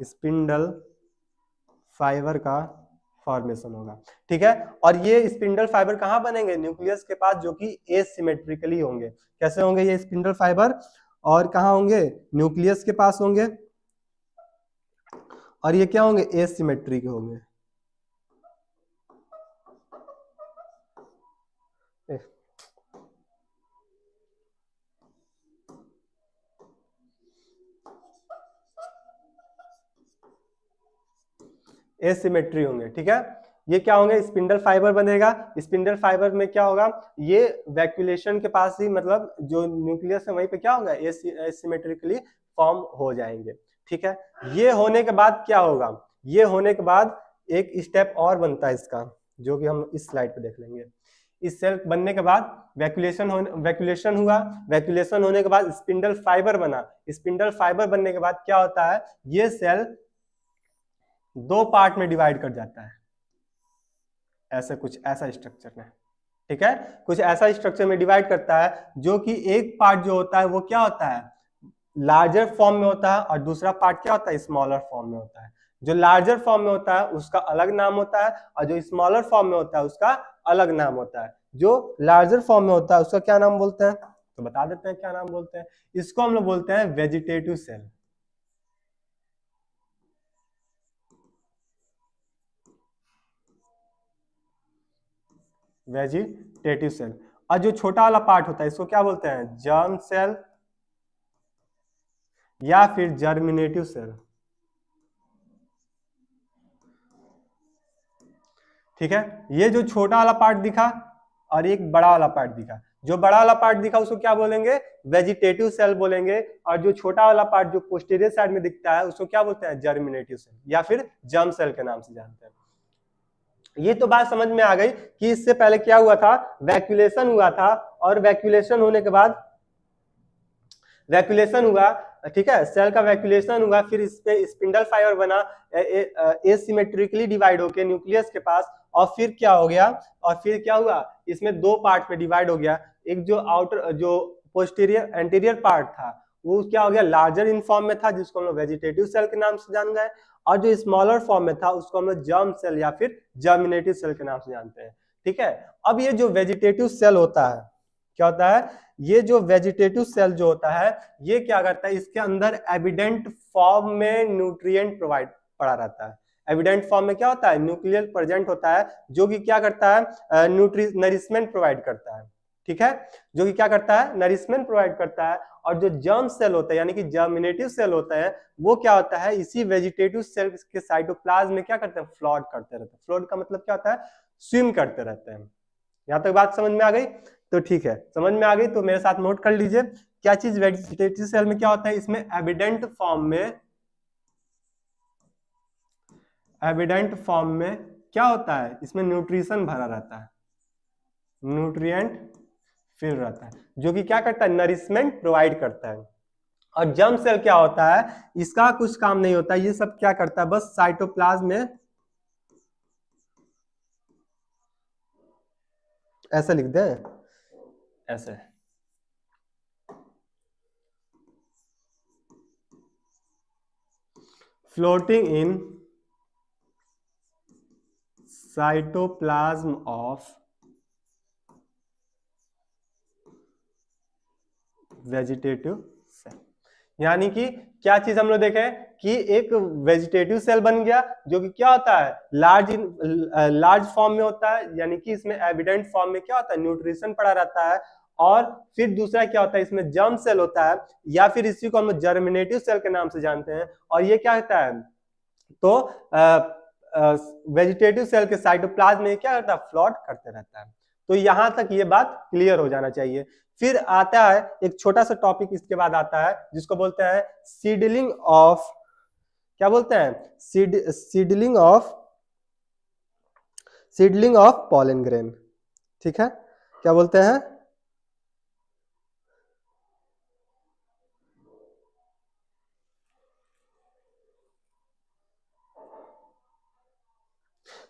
स्पिंडल फाइबर का फॉर्मेशन होगा, ठीक है। और ये स्पिंडल फाइबर कहाँ बनेंगे, न्यूक्लियस के पास, जो कि एसिमेट्रिकली होंगे। कैसे होंगे ये स्पिंडल फाइबर, और कहाँ होंगे, न्यूक्लियस के पास होंगे, और ये क्या होंगे, एसिमेट्रिक होंगे। एसिमेट्री होंगे, ठीक है। ये क्या होंगे, स्पिंडल फाइबर बनेगा, स्पिंडल फाइबर में क्या होगा, ये वैक्यूलेशन के पास ही, मतलब जो न्यूक्लियस है वहीं पे क्या होगा, एसिमेट्रिकली फॉर्म हो जाएंगे, ठीक है। ये होने के बाद क्या होगा, ये होने के बाद एक स्टेप और बनता है इसका, जो कि हम इस स्लाइड पे देख लेंगे। इस सेल बनने के बाद वैक्यूलेशन हुआ, वैक्यूलेशन होने के बाद स्पिंडल फाइबर बना, स्पिंडल फाइबर बनने के बाद क्या होता है, ये सेल 2 पार्ट में डिवाइड कर जाता है, ऐसे कुछ ऐसा स्ट्रक्चर में, ठीक है, कुछ ऐसा स्ट्रक्चर में डिवाइड करता है, जो कि एक पार्ट जो होता है वो क्या होता है, लार्जर फॉर्म में होता है, और दूसरा पार्ट क्या होता है, स्मॉलर फॉर्म में होता है। जो लार्जर फॉर्म में होता है उसका अलग नाम होता है, और जो स्मॉलर फॉर्म में होता है उसका अलग नाम होता है। जो लार्जर फॉर्म में होता है उसका क्या नाम बोलते हैं, तो बता देते हैं क्या नाम बोलते हैं, इसको हम लोग बोलते हैं वेजिटेटिव सेल, वेजिटेटिव सेल। और जो छोटा वाला पार्ट होता है इसको क्या बोलते हैं, जर्म सेल या फिर जर्मिनेटिव सेल, ठीक है। ये जो छोटा वाला पार्ट दिखा और एक बड़ा वाला पार्ट दिखा, जो बड़ा वाला पार्ट दिखा उसको क्या बोलेंगे, वेजिटेटिव सेल बोलेंगे, और जो छोटा वाला पार्ट जो पोस्टीरियर साइड में दिखता है उसको क्या बोलते हैं, जर्मिनेटिव सेल या फिर जर्म सेल के नाम से जानते हैं। ये तो बात समझ में आ गई कि इससे पहले क्या हुआ था, वैक्यूलेशन हुआ था, और वैक्यूलेशन होने के बाद वैक्यूलेशन हुआ, ठीक है, सेल का वैक्यूलेशन हुआ, फिर इस पे स्पिंडल फाइबर बना, एसिमेट्रिकली डिवाइड होके न्यूक्लियस के पास, और फिर क्या हो गया, और फिर क्या हुआ, इसमें दो पार्ट में डिवाइड हो गया। एक जो आउटर जो पोस्टीरियर एंटीरियर पार्ट था वो क्या हो गया, लार्जर इन फॉर्म में था, जिसको हम लोग वेजिटेटिव सेल के नाम से जान गए, और जो स्मॉलर फॉर्म में था उसको हम लोग जर्म सेल या फिर जर्मिनेटिव सेल के नाम से जानते हैं। ठीक है, अब ये जो वेजिटेटिव सेल होता है, क्या होता है, ये जो वेजिटेटिव सेल जो होता है ये क्या करता है, इसके अंदर एविडेंट फॉर्म में न्यूट्रिएंट प्रोवाइड पड़ा रहता है। एविडेंट फॉर्म में क्या होता है, न्यूक्लियर प्रेजेंट होता है, जो कि क्या करता है, नरिशमेंट प्रोवाइड करता है। ठीक है, जो कि क्या करता है, नरिशमेंट प्रोवाइड करता है। और जो जर्म सेल होता है यानी कि जर्मिनेटिव सेल होता है, वो क्या होता है, इसी वेजिटेटिव सेल के साइटोप्लाज्म में क्या करते हैं, फ्लोट करते रहते हैं। फ्लोट का मतलब क्या होता है, स्विम करते रहते हैं। यहां तक बात समझ में आ गई? तो ठीक है, समझ में आ गई तो मेरे साथ नोट कर लीजिए, क्या चीज वेजिटेटिव सेल में क्या होता है, इसमें एविडेंट फॉर्म में क्या होता है, इसमें न्यूट्रिशन भरा रहता है, न्यूट्रिएंट फिल रहता है, जो कि क्या करता है, नरिशमेंट प्रोवाइड करता है। और जर्म सेल क्या होता है, इसका कुछ काम नहीं होता, ये सब क्या करता है, बस साइटोप्लाज्म में ऐसे लिख दे, ऐसे floating in cytoplasm of vegetative cell. यानी कि क्या चीज हम लोग देखे कि एक वेजिटेटिव सेल बन गया, जो कि क्या होता है, लार्ज फॉर्म में होता है, यानी कि इसमें एविडेंट फॉर्म में क्या होता है, न्यूट्रिशन पड़ा रहता है। और फिर दूसरा क्या होता है, इसमें जर्म सेल होता है, या फिर इसी को हम जर्मिनेटिव सेल के नाम से जानते हैं। और ये क्या होता है, तो वेजिटेटिव सेल के साइटोप्लाज्म में क्या करता है, फ्लोट करते रहता है। तो यहां तक ये बात क्लियर हो जाना चाहिए। फिर आता है एक छोटा सा टॉपिक, इसके बाद आता है जिसको बोलते हैं सीडलिंग ऑफ, क्या बोलते हैं, सीडलिंग ऑफ पॉलन ग्रेन। ठीक है, क्या बोलते हैं,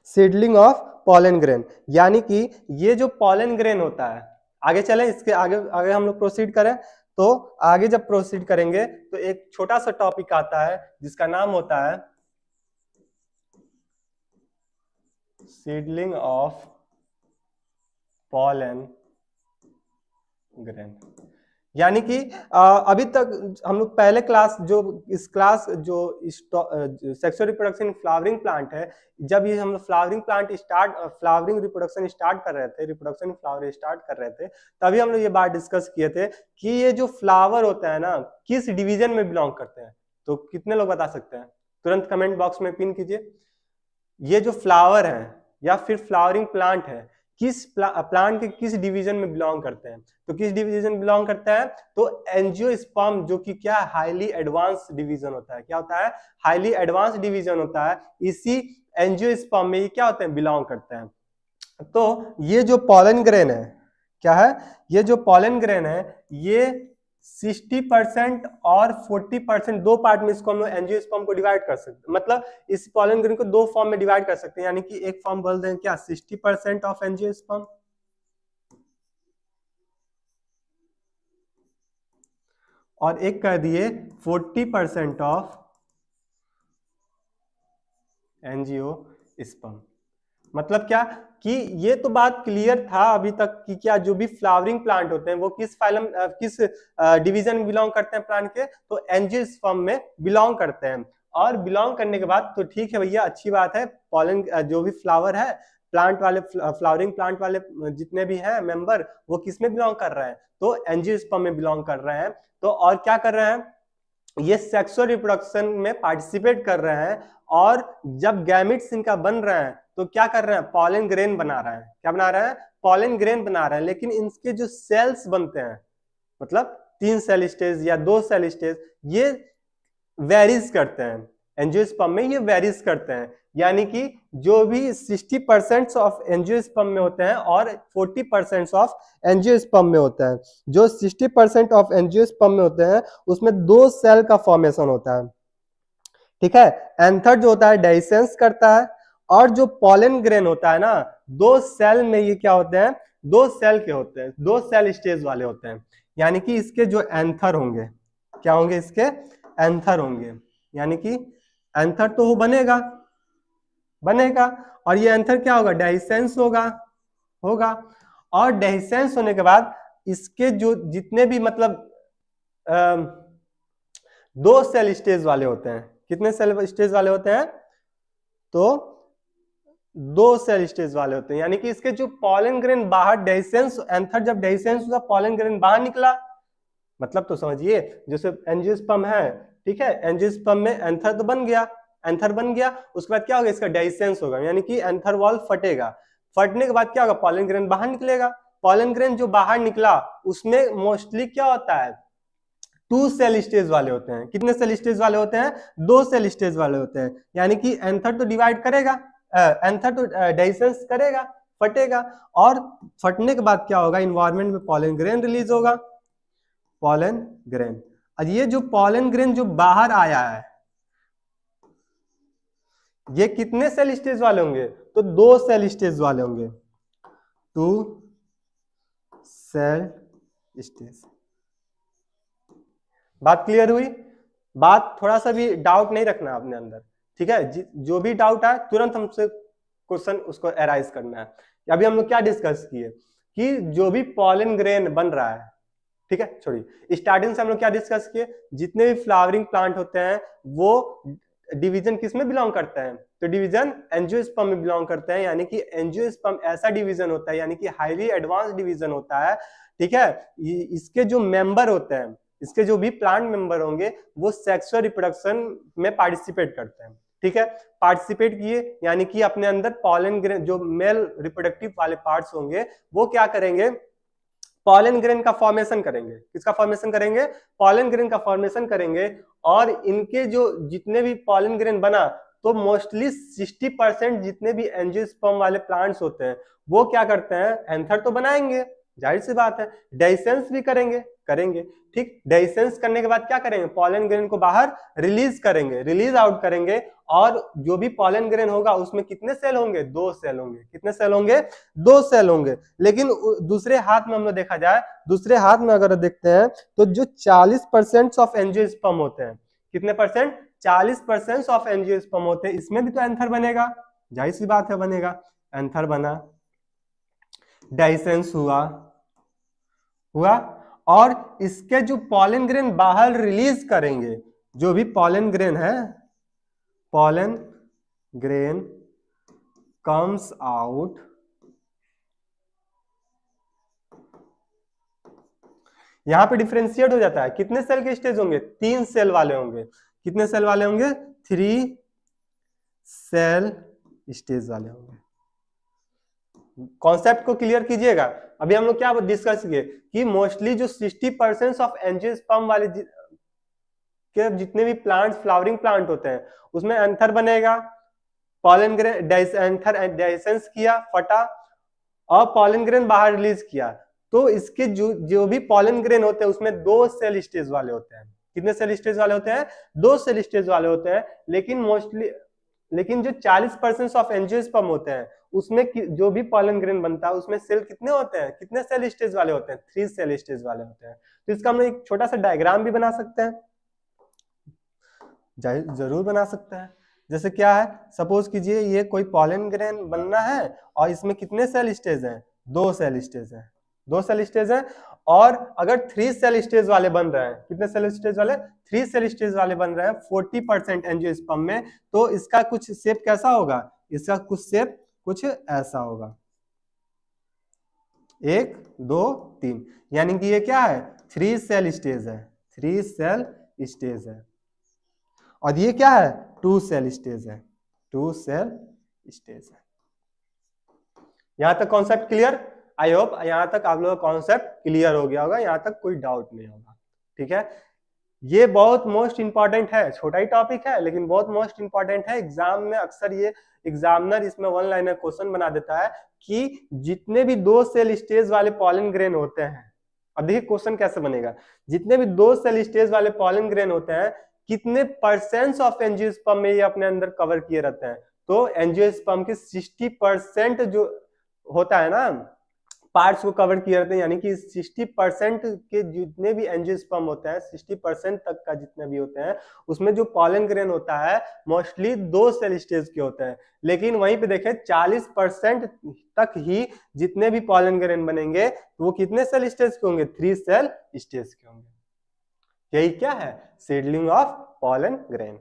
सीडलिंग ऑफ पॉलन ग्रेन। यानी कि ये जो पॉलन ग्रेन होता है, आगे चले, इसके आगे आगे हम लोग प्रोसीड करें, तो आगे जब प्रोसीड करेंगे तो एक छोटा सा टॉपिक आता है जिसका नाम होता है सीडलिंग ऑफ पॉलन ग्रेन। यानी कि अभी तक हम लोग पहले क्लास जो सेक्सुअल रिप्रोडक्शन फ्लावरिंग प्लांट है, जब ये हम लोग फ्लावरिंग रिप्रोडक्शन स्टार्ट कर रहे थे, रिप्रोडक्शन फ्लावर स्टार्ट कर रहे थे, तभी हम लोग ये बात डिस्कस किए थे कि ये जो फ्लावर होता है ना, किस डिवीजन में बिलोंग करते हैं। तो कितने लोग बता सकते हैं, तुरंत कमेंट बॉक्स में पिन कीजिए। ये जो फ्लावर है या फिर फ्लावरिंग प्लांट है, किस प्लांट के किस डिवीजन में बिलोंग करते हैं। तो किस डिवीजन बिलोंग करता है, तो एंजियोस्पर्म, जो कि क्या हाईली एडवांस डिवीजन होता है। क्या होता है, हाईली एडवांस डिवीजन होता है, इसी एंजियोस्पर्म में ये क्या होते हैं, बिलोंग करते हैं। तो ये जो पॉलन ग्रेन है, क्या है, ये जो पॉलन ग्रेन है, ये 60% और 40%, दो पार्ट में इसको हम लोग एंजियोस्पर्म को डिवाइड कर सकते हैं। मतलब इस पॉलन ग्रेन को दो फॉर्म में डिवाइड कर सकते हैं, यानी कि एक फॉर्म बोल दें क्या, 60% ऑफ एंजियोस्पर्म, और एक कह दिए 40% ऑफ एंजियोस्पर्म। मतलब क्या कि ये तो बात क्लियर था अभी तक कि क्या जो भी फ्लावरिंग प्लांट होते हैं वो किस फाइलम किस डिवीजन में बिलोंग करते हैं प्लांट के, तो एंजियोस्पर्म में बिलोंग करते हैं। और बिलोंग करने के बाद तो ठीक है भैया, अच्छी बात है, पॉलन जो भी फ्लावर है, प्लांट वाले फ्लावरिंग प्लांट वाले जितने भी हैं मेंबर, वो किस में बिलोंग कर रहे हैं, तो एंजियोस्पर्म में बिलोंग कर रहे हैं। तो और क्या कर रहे हैं, ये सेक्सुअल रिप्रोडक्शन में पार्टिसिपेट कर रहे हैं। और जब गैमेट्स इनका बन रहे हैं तो क्या कर रहे हैं, पॉलन ग्रेन बना रहे हैं। क्या बना रहे हैं, पॉलन ग्रेन बना रहे हैं। लेकिन इनके जो सेल्स बनते हैं, मतलब 3 सेल स्टेज या 2 सेल स्टेज, ये वेरीज करते हैं। एंजियोस्पर्म में ये वेरीज करते हैं। यानी कि जो भी 60% ऑफ एंजियोस्पर्म में होते हैं और 40% ऑफ एंजियोस्पर्म में होता है। जो 60% ऑफ एंजियोस्पर्म में होते हैं उसमें 2 सेल का फॉर्मेशन होता है, ठीक है। एंथर जो होता है डाइसेंस करता है, और जो पॉलन ग्रेन होता है ना, 2 सेल में ये क्या होते हैं, 2 सेल के होते हैं, 2 सेल स्टेज वाले होते हैं। यानी कि इसके जो एंथर होंगे, क्या होंगे, इसके एंथर होंगे, यानी कि एंथर तो वो बनेगा, और ये एंथर क्या होगा, डाइसेंस होगा। और डाइसेंस होने के बाद इसके जो जितने भी मतलब 2 सेल स्टेज वाले होते हैं, कितने सेल स्टेज वाले होते हैं, तो 2 सेल स्टेज वाले होते हैं। यानी कि इसके जो पॉलन ग्रेन बाहर डाइसेंस, एंथर जब डाइसेंस हुआ, पॉलन ग्रेन बाहर निकला, मतलब तो समझिए जैसे एंजियोस्पर्म है, ठीक है, एंजियोस्पर्म में एंथर तो बन गया, उसके बाद क्या होगा, इसका डाइसेंस होगा, यानी कि एंथर वॉल फटेगा। फटने के बाद क्या होगा, पॉलन ग्रेन बाहर निकलेगा। पॉलन ग्रेन जो बाहर निकला उसमें मोस्टली क्या होता है, 2 सेल स्टेज वाले होते हैं। कितने सेल स्टेज वाले होते हैं, 2 सेल स्टेज वाले होते हैं। यानी कि एंथर तो डिवाइड करेगा, एंथर तो डाइसेंस करेगा, फटेगा, और फटने के बाद क्या होगा, इन्वायरमेंट में पॉलन ग्रेन रिलीज होगा, पॉलन ग्रेन। और ये जो पॉलन ग्रेन जो बाहर आया है, ये कितने सेल स्टेज वाले होंगे, तो 2 सेल स्टेज वाले होंगे, 2 सेल स्टेज। बात क्लियर हुई? बात थोड़ा सा भी डाउट नहीं रखना अपने अंदर, ठीक है। जो भी डाउट है तुरंत हमसे क्वेश्चन उसको एराइज करना है। अभी हम लोग क्या डिस्कस किए कि जो भी पॉलन ग्रेन बन रहा है, ठीक है, छोड़िए, स्टार्टिंग से हम लोग क्या डिस्कस किए, जितने भी फ्लावरिंग प्लांट होते हैं वो डिवीजन किस में बिलोंग करते हैं, तो डिवीजन एंजियोस्पर्म में बिलोंग करते हैं। यानी कि एंजियोस्पर्म ऐसा डिवीजन होता है, यानी कि हाईली एडवांस डिवीजन होता है, ठीक है। इसके जो मेंबर होते हैं, इसके जो भी प्लांट मेंबर होंगे वो सेक्सुअल रिप्रोडक्शन में पार्टिसिपेट करते हैं, ठीक है। पार्टिसिपेट किए यानी कि अपने अंदर पॉलन ग्रेन, जो मेल रिप्रोडक्टिव वाले पार्ट्स होंगे वो क्या करेंगे, पॉलन ग्रेन का फॉर्मेशन करेंगे। किसका फॉर्मेशन करेंगे, पॉलन ग्रेन का फॉर्मेशन करेंगे। और इनके जो जितने भी पॉलन ग्रेन बना, तो मोस्टली 60% जितने भी एंजियोस्पर्म वाले प्लांट्स होते हैं वो क्या करते हैं, एंथर तो बनाएंगे, जाहिर सी बात है, डाइसेंस भी करेंगे, ठीक। डाइसेंस करने के बाद क्या करेंगे, पॉलन ग्रेन को बाहर रिलीज आउट करेंगे। और जो भी पॉलन ग्रेन होगा उसमें कितने सेल होंगे, 2 सेल होंगे। कितने सेल होंगे, 2 सेल होंगे। लेकिन दूसरे हाथ में हम लोग देखा जाए, दूसरे हाथ में अगर देखते हैं तो जो 40% ऑफ एंजियोस्पर्म होते हैं, कितने परसेंट, 40% ऑफ एंजियोस्पर्म होते हैं, इसमें भी तो एंथर बनेगा, जाहिर सी बात है बनेगा। एंथर बना, डाइसेंस हुआ, और इसके जो पॉलन ग्रेन बाहर रिलीज करेंगे, जो भी पॉलन ग्रेन है, पॉलन ग्रेन कम्स आउट, यहां पे डिफरेंशिएट हो जाता है। कितने सेल के स्टेज होंगे, 3 सेल वाले होंगे। कितने सेल वाले होंगे, 3 सेल स्टेज वाले होंगे। कॉन्सेप्ट को क्लियर कीजिएगा। अभी हम लोग क्या डिस्कस किए कि मोस्टली जो 60% ऑफ एंजियोस्पर्म वाले के जितने भी प्लांट्स, फ्लावरिंग प्लांट होते हैं, उसमें एंथर बनेगा, पॉलन ग्रेन एंथर डाइसेंस किया, फटा, और पॉलन ग्रेन बाहर रिलीज किया। तो इसके जो भी पॉलन ग्रेन होते हैं उसमें 2 सेल स्टेज वाले होते हैं। कितने सेल स्टेज वाले होते हैं, 2 सेल स्टेज वाले होते हैं। लेकिन जो 40% ऑफ एंजियोस्पर्म होते हैं उसमें जो भी पॉलन ग्रेन बनता है उसमें सेल कितने होते हैं, कितने सेल स्टेज वाले होते हैं, 3 सेल स्टेज वाले होते हैं। तो इसका हम एक छोटा सा डायग्राम भी बना सकते हैं, जरूर बना सकते हैं। जैसे क्या है, सपोज कीजिए ये कोई पॉलन ग्रेन बनना है और इसमें कितने सेल स्टेज हैं, 2 सेल स्टेज हैं, 2 सेल स्टेज हैं। और अगर 3 सेल स्टेज वाले बन रहे हैं, कितने सेल स्टेज वाले, 3 सेल स्टेज वाले बन रहे हैं 40% एंजियोस्पर्म में, तो इसका कुछ शेप कैसा होगा, इसका कुछ शेप कुछ ऐसा होगा, 1 2 3, यानी कि ये क्या है, 3 सेल स्टेज है, 3 सेल स्टेज है। और ये क्या है, 2 सेल स्टेज है, 2 सेल स्टेज है। यहां तक कॉन्सेप्ट क्लियर? आई होप यहां तक आप लोगों का कॉन्सेप्ट क्लियर हो गया होगा, यहां तक कोई डाउट नहीं होगा, ठीक है। ये बहुत मोस्ट इंपॉर्टेंट है, छोटा ही टॉपिक है लेकिन बहुत मोस्ट इंपॉर्टेंट है। एग्जाम में अक्सर ये एग्जामिनर इसमें वन लाइनर क्वेश्चन बना देता है कि जितने भी 2 सेल स्टेज वाले पॉलन ग्रेन होते हैं, अब देखिए क्वेश्चन कैसे बनेगा, जितने भी 2 सेल स्टेज वाले पॉलन ग्रेन होते हैं कितने परसेंट ऑफ एंजियोस्पर्म में ये अपने अंदर कवर किए रहते हैं। तो एंजियोस्पर्म के 60% जो होता है ना पार्ट्स को कवर किए रहते हैं, यानी कि 60% के जितने भी एंजियोस्पर्म होते हैं 60% तक का जितने भी होते हैं उसमें जो पॉलन ग्रेन होता है मोस्टली 2 सेल स्टेज के होते हैं। लेकिन वहीं पे देखें 40% तक ही जितने भी पॉलन ग्रेन बनेंगे तो वो कितने सेल स्टेज के होंगे, 3 सेल स्टेज के होंगे। यही क्या है, सीडलिंग ऑफ पॉलन ग्रेन।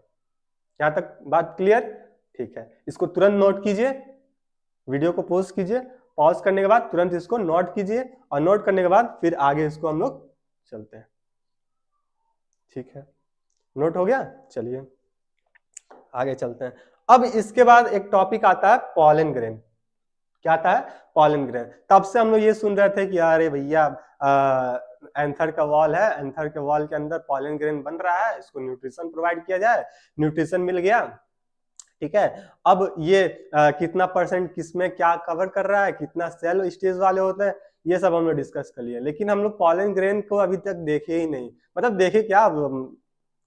यहां तक बात क्लियर? ठीक है, इसको तुरंत नोट कीजिए, वीडियो को पॉज कीजिए, पॉज करने के बाद तुरंत इसको नोट कीजिए और नोट करने के बाद फिर आगे इसको हम लोग चलते हैं। ठीक है, नोट हो गया, चलिए आगे चलते हैं। अब इसके बाद एक टॉपिक आता है पॉलन ग्रेन। क्या आता है, पॉलन ग्रेन। तब से हम लोग ये सुन रहे थे कि अरे भैया एंथर का वॉल है, एंथर के वॉल के अंदर पॉलन ग्रेन बन रहा है, इसको न्यूट्रिशन प्रोवाइड किया जाए, न्यूट्रिशन मिल गया। ठीक है, अब ये कितना परसेंट किसमें क्या कवर कर रहा है, कितना सेल स्टेज वाले होते हैं, ये सब हम लोग डिस्कस कर लिए। लेकिन हम लोग पॉलन ग्रेन को अभी तक देखे ही नहीं, मतलब देखे क्या, तो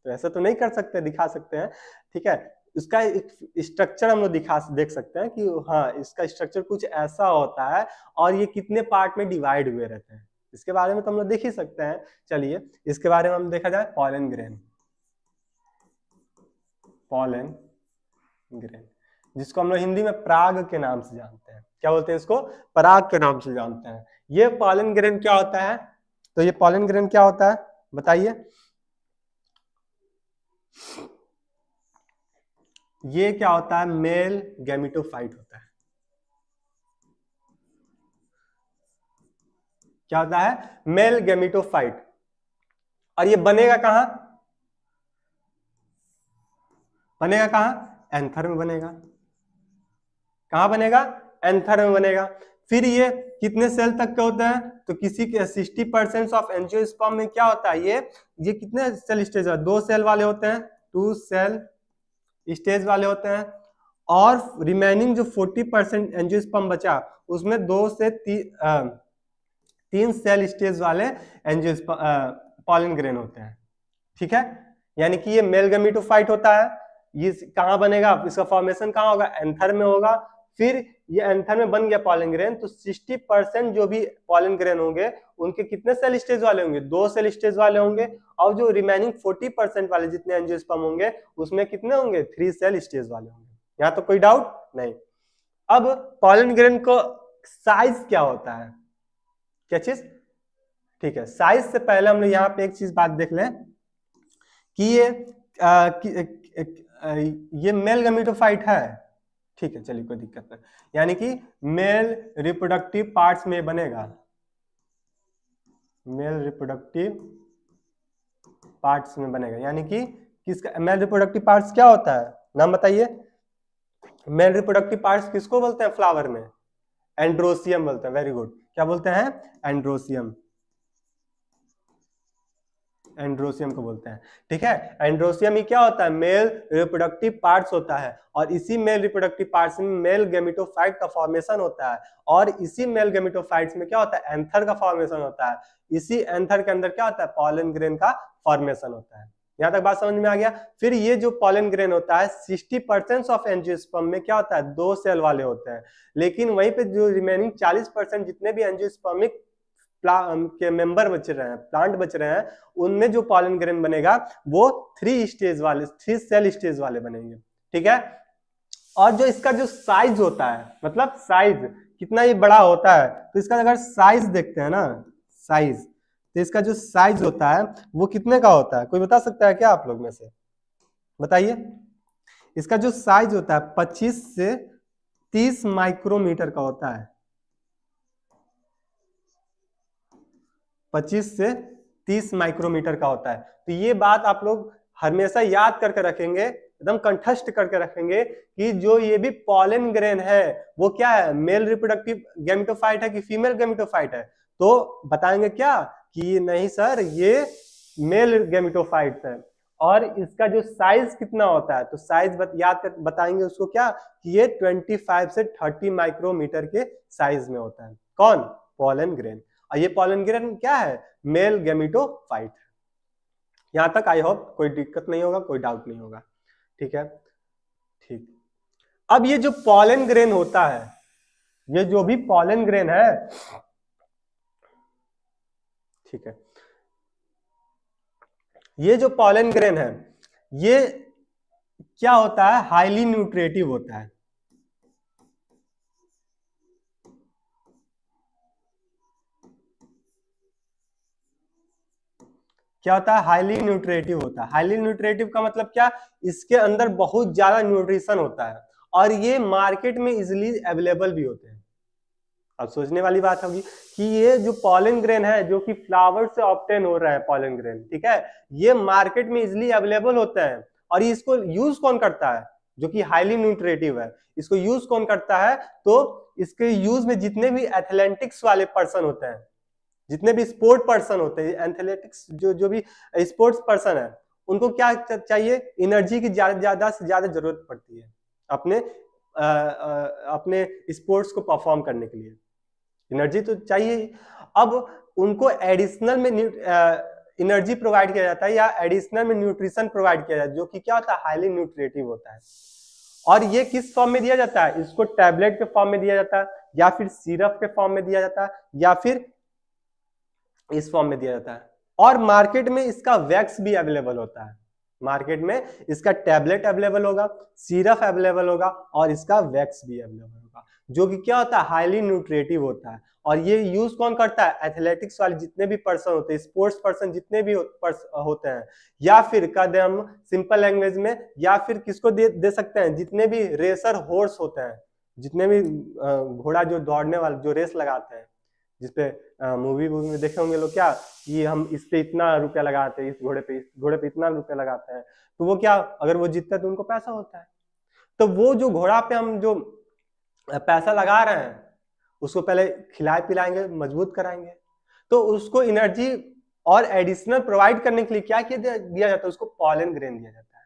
ऐसा तो नहीं कर सकते, दिखा सकते हैं। ठीक है, इसका एक स्ट्रक्चर हम लोग देख सकते हैं कि हाँ इसका स्ट्रक्चर कुछ ऐसा होता है और ये कितने पार्ट में डिवाइड हुए रहते हैं, इसके बारे में तो हम लोग देख ही सकते हैं। चलिए इसके बारे में हम देखा जाए, पॉलन ग्रेन। पॉलन ग्रेन जिसको हम लोग हिंदी में पराग के नाम से जानते हैं, क्या बोलते हैं इसको, पराग के नाम से जानते हैं। ये पॉलन ग्रेन क्या होता है, तो ये पॉलन ग्रेन क्या होता है बताइए। ये क्या होता है, मेल गैमेटोफाइट होता है। क्या होता है, मेल गैमेटोफाइट। और ये बनेगा कहां, बनेगा कहां, एंथर में बनेगा। कहां बनेगा, एंथर में बनेगा। फिर ये कितने सेल तक के होते हैं, तो किसी के 60% ऑफ एंजियोस्पर्म में क्या होता है, ये कितने सेल स्टेज है, 2 सेल वाले होते हैं, 2 सेल स्टेज वाले होते हैं। और रिमेनिंग जो 40% एंजियोस्पर्म बचा उसमें 2 से 3 सेल स्टेज वाले पॉलन ग्रेन होते हैं। ठीक है, यानी कि ये मेल गैमेटोफाइट होता है। ये कहां बनेगा, इसका फॉर्मेशन कहां होगा, एंथर में होगा। फिर ये एंथर में बन गया पॉलन ग्रेन, तो 60% जो भी पॉलन ग्रेन होंगे उनके कितने सेल स्टेज वाले होंगे, 2 सेल स्टेज वाले होंगे। और जो रिमेनिंग 40% वाले जितने एंजियोस्पर्म होंगे उसमें कितने होंगे, 3 सेल स्टेज वाले होंगे। यहां तो कोई डाउट नहीं। अब पॉलन ग्रेन को साइज क्या होता है, क्या चीज, ठीक है, साइज से पहले हम लोग यहाँ पे एक चीज बात देख लें कि ये मेल गैमेटोफाइट है। ठीक है, चलिए कोई दिक्कत नहीं, यानी कि मेल रिप्रोडक्टिव पार्ट्स में बनेगा, मेल रिप्रोडक्टिव पार्ट्स में बनेगा। यानी कि किसका, मेल रिप्रोडक्टिव पार्ट्स क्या होता है, नाम बताइए। मेल रिप्रोडक्टिव पार्ट्स किसको बोलते हैं फ्लावर में, एंड्रोसियम बोलते हैं। वेरी गुड, क्या बोलते हैं, एंड्रोसियम, एंड्रोसियम को बोलते हैं। ठीक है, एंड्रोसियम ही क्या होता है, मेल रिप्रोडक्टिव पार्ट्स होता है। और इसी मेल रिप्रोडक्टिव पार्ट्स में मेल गैमेटोफाइट का फॉर्मेशन होता है। और इसी मेल गैमेटोफाइट्स में क्या होता है, एंथर का फॉर्मेशन होता है। इसी एंथर के अंदर क्या होता है, पॉलन ग्रेन का फॉर्मेशन होता है। यहां तक बात समझ में आ गया। फिर ये जो पॉलन ग्रेन होता है 60% ऑफ एंजियोस्पर्म में क्या होता है, 2 सेल वाले होते हैं। लेकिन वहीं पे जो रिमेनिंग 40% जितने भी एंजियोस्पर्मिक के मेंबर बच रहे हैं, प्लांट बच रहे हैं, उनमें जो पॉलन ग्रेन बनेगा वो 3 स्टेज वाले, 3 सेल स्टेज वाले बनेंगे। ठीक है, और जो इसका जो साइज होता है, मतलब साइज कितना ये बड़ा होता है, तो इसका अगर साइज देखते हैं ना, साइज, तो इसका जो साइज होता है वो कितने का होता है, कोई बता सकता है क्या आप लोग में से, बताइए। इसका जो साइज होता है 25 से 30 माइक्रोमीटर का होता है, 25 से 30 माइक्रोमीटर का होता है। तो ये बात आप लोग हमेशा याद करके रखेंगे, एकदम कंठस्थ करके रखेंगे कि जो ये भी पॉलन ग्रेन है वो क्या है, मेल रिप्रोडक्टिव गैमेटोफाइट है कि फीमेल गैमेटोफाइट है। तो बताएंगे क्या कि नहीं सर, ये मेल गेमिटोफाइट्स है, और इसका जो साइज कितना होता है, तो साइज बताएंगे उसको क्या, कि ये 25 से 30 माइक्रोमीटर के साइज में होता है। कौन? Pollen grain. और ये पॉलन ग्रेन क्या है? Male gametophyte. यहां तक आई होप कोई दिक्कत नहीं होगा, कोई डाउट नहीं होगा। ठीक है, ठीक। अब ये जो पॉलन ग्रेन होता है, ये जो भी पॉलन ग्रेन है, ठीक है, ये जो पॉलन ग्रेन है, ये क्या होता है? हाईली न्यूट्रिटिव होता है। क्या होता है? हाईली न्यूट्रिटिव होता है। हाईली न्यूट्रिटिव का मतलब क्या? इसके अंदर बहुत ज्यादा न्यूट्रिशन होता है, और ये मार्केट में इजिली अवेलेबल भी होते हैं। अब सोचने वाली बात होगी कि ये जो पॉलन ग्रेन है, जो कि फ्लावर से ऑब्टेन हो रहा है पॉलन ग्रेन, ठीक है, ये मार्केट में इजिली अवेलेबल होता है, और इसको यूज कौन करता है? जो कि हाईली न्यूट्रिटिव है, इसको यूज कौन करता है? तो इसके यूज में जितने भी एथलेटिक्स वाले पर्सन होते हैं, जितने भी स्पोर्ट पर्सन होते हैं, एथलेटिक्स जो भी स्पोर्ट्स पर्सन है, उनको क्या चाहिए? एनर्जी की ज्यादा से ज्यादा जरूरत पड़ती है अपने अपने स्पोर्ट्स को परफॉर्म करने के लिए। एनर्जी तो चाहिए ही। अब उनको एडिशनल में एनर्जी प्रोवाइड किया जाता है, या एडिशनल में न्यूट्रिशन प्रोवाइड किया जाता है, जो कि क्या होता है? हाईली न्यूट्रिटिव होता है। और ये किस फॉर्म में दिया जाता है? इसको टैबलेट के फॉर्म में दिया जाता है, या फिर सिरप के फॉर्म में दिया जाता है, या फिर इस फॉर्म में दिया जाता है। और मार्केट में इसका वैक्स भी अवेलेबल होता है। मार्केट में इसका टैबलेट अवेलेबल होगा, सिरप अवेलेबल होगा, और इसका वैक्स भी अवेलेबल होगा, जो कि क्या होता है? हाईली न्यूट्रिटिव होता है। और ये यूज कौन करता है? एथलेटिक्स वाले जितने भी पर्सन होते हैं, स्पोर्ट्स पर्सन जितने भी होते हैं, या फिर कह दे हम सिंपल लैंग्वेज में, या फिर किसको दे सकते हैं? जितने भी रेसर हॉर्स होते हैं, जितने भी घोड़ा जो दौड़ने वाले जो रेस लगाते हैं, जिसपे मूवी में देखे होंगे लोग, क्या कि हम इस पे इतना रुपया लगाते हैं, इस घोड़े पे इतना रुपया लगाते हैं, तो वो क्या, अगर वो जीतता है तो उनको पैसा होता है। तो वो जो घोड़ा पे हम जो पैसा लगा रहे हैं, उसको पहले खिलाए पिलाएंगे, मजबूत कराएंगे, तो उसको एनर्जी और एडिशनल प्रोवाइड करने के लिए क्या दिया जाता है? उसको पॉलन ग्रेन दिया जाता है।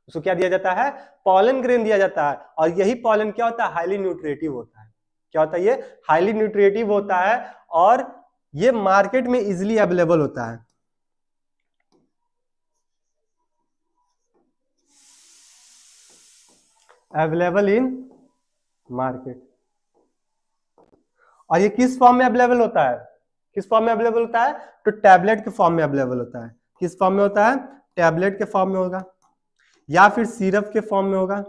उसको क्या दिया जाता है? पॉलन ग्रेन दिया जाता है। और यही पॉलन क्या होता है? हाईली न्यूट्रिटिव होता है। क्या होता है? ये हाईली न्यूट्रिटिव होता है, और ये मार्केट में इजिली अवेलेबल होता है। Available in market. और ये किस फॉर्म में अवेलेबल होता है? किस फॉर्म में अवेलेबल होता है? तो टैबलेट के फॉर्म में अवेलेबल होता है। किस फॉर्म में होता है? टैबलेट के फॉर्म में होगा, या फिर सिरप के फॉर्म में होगा,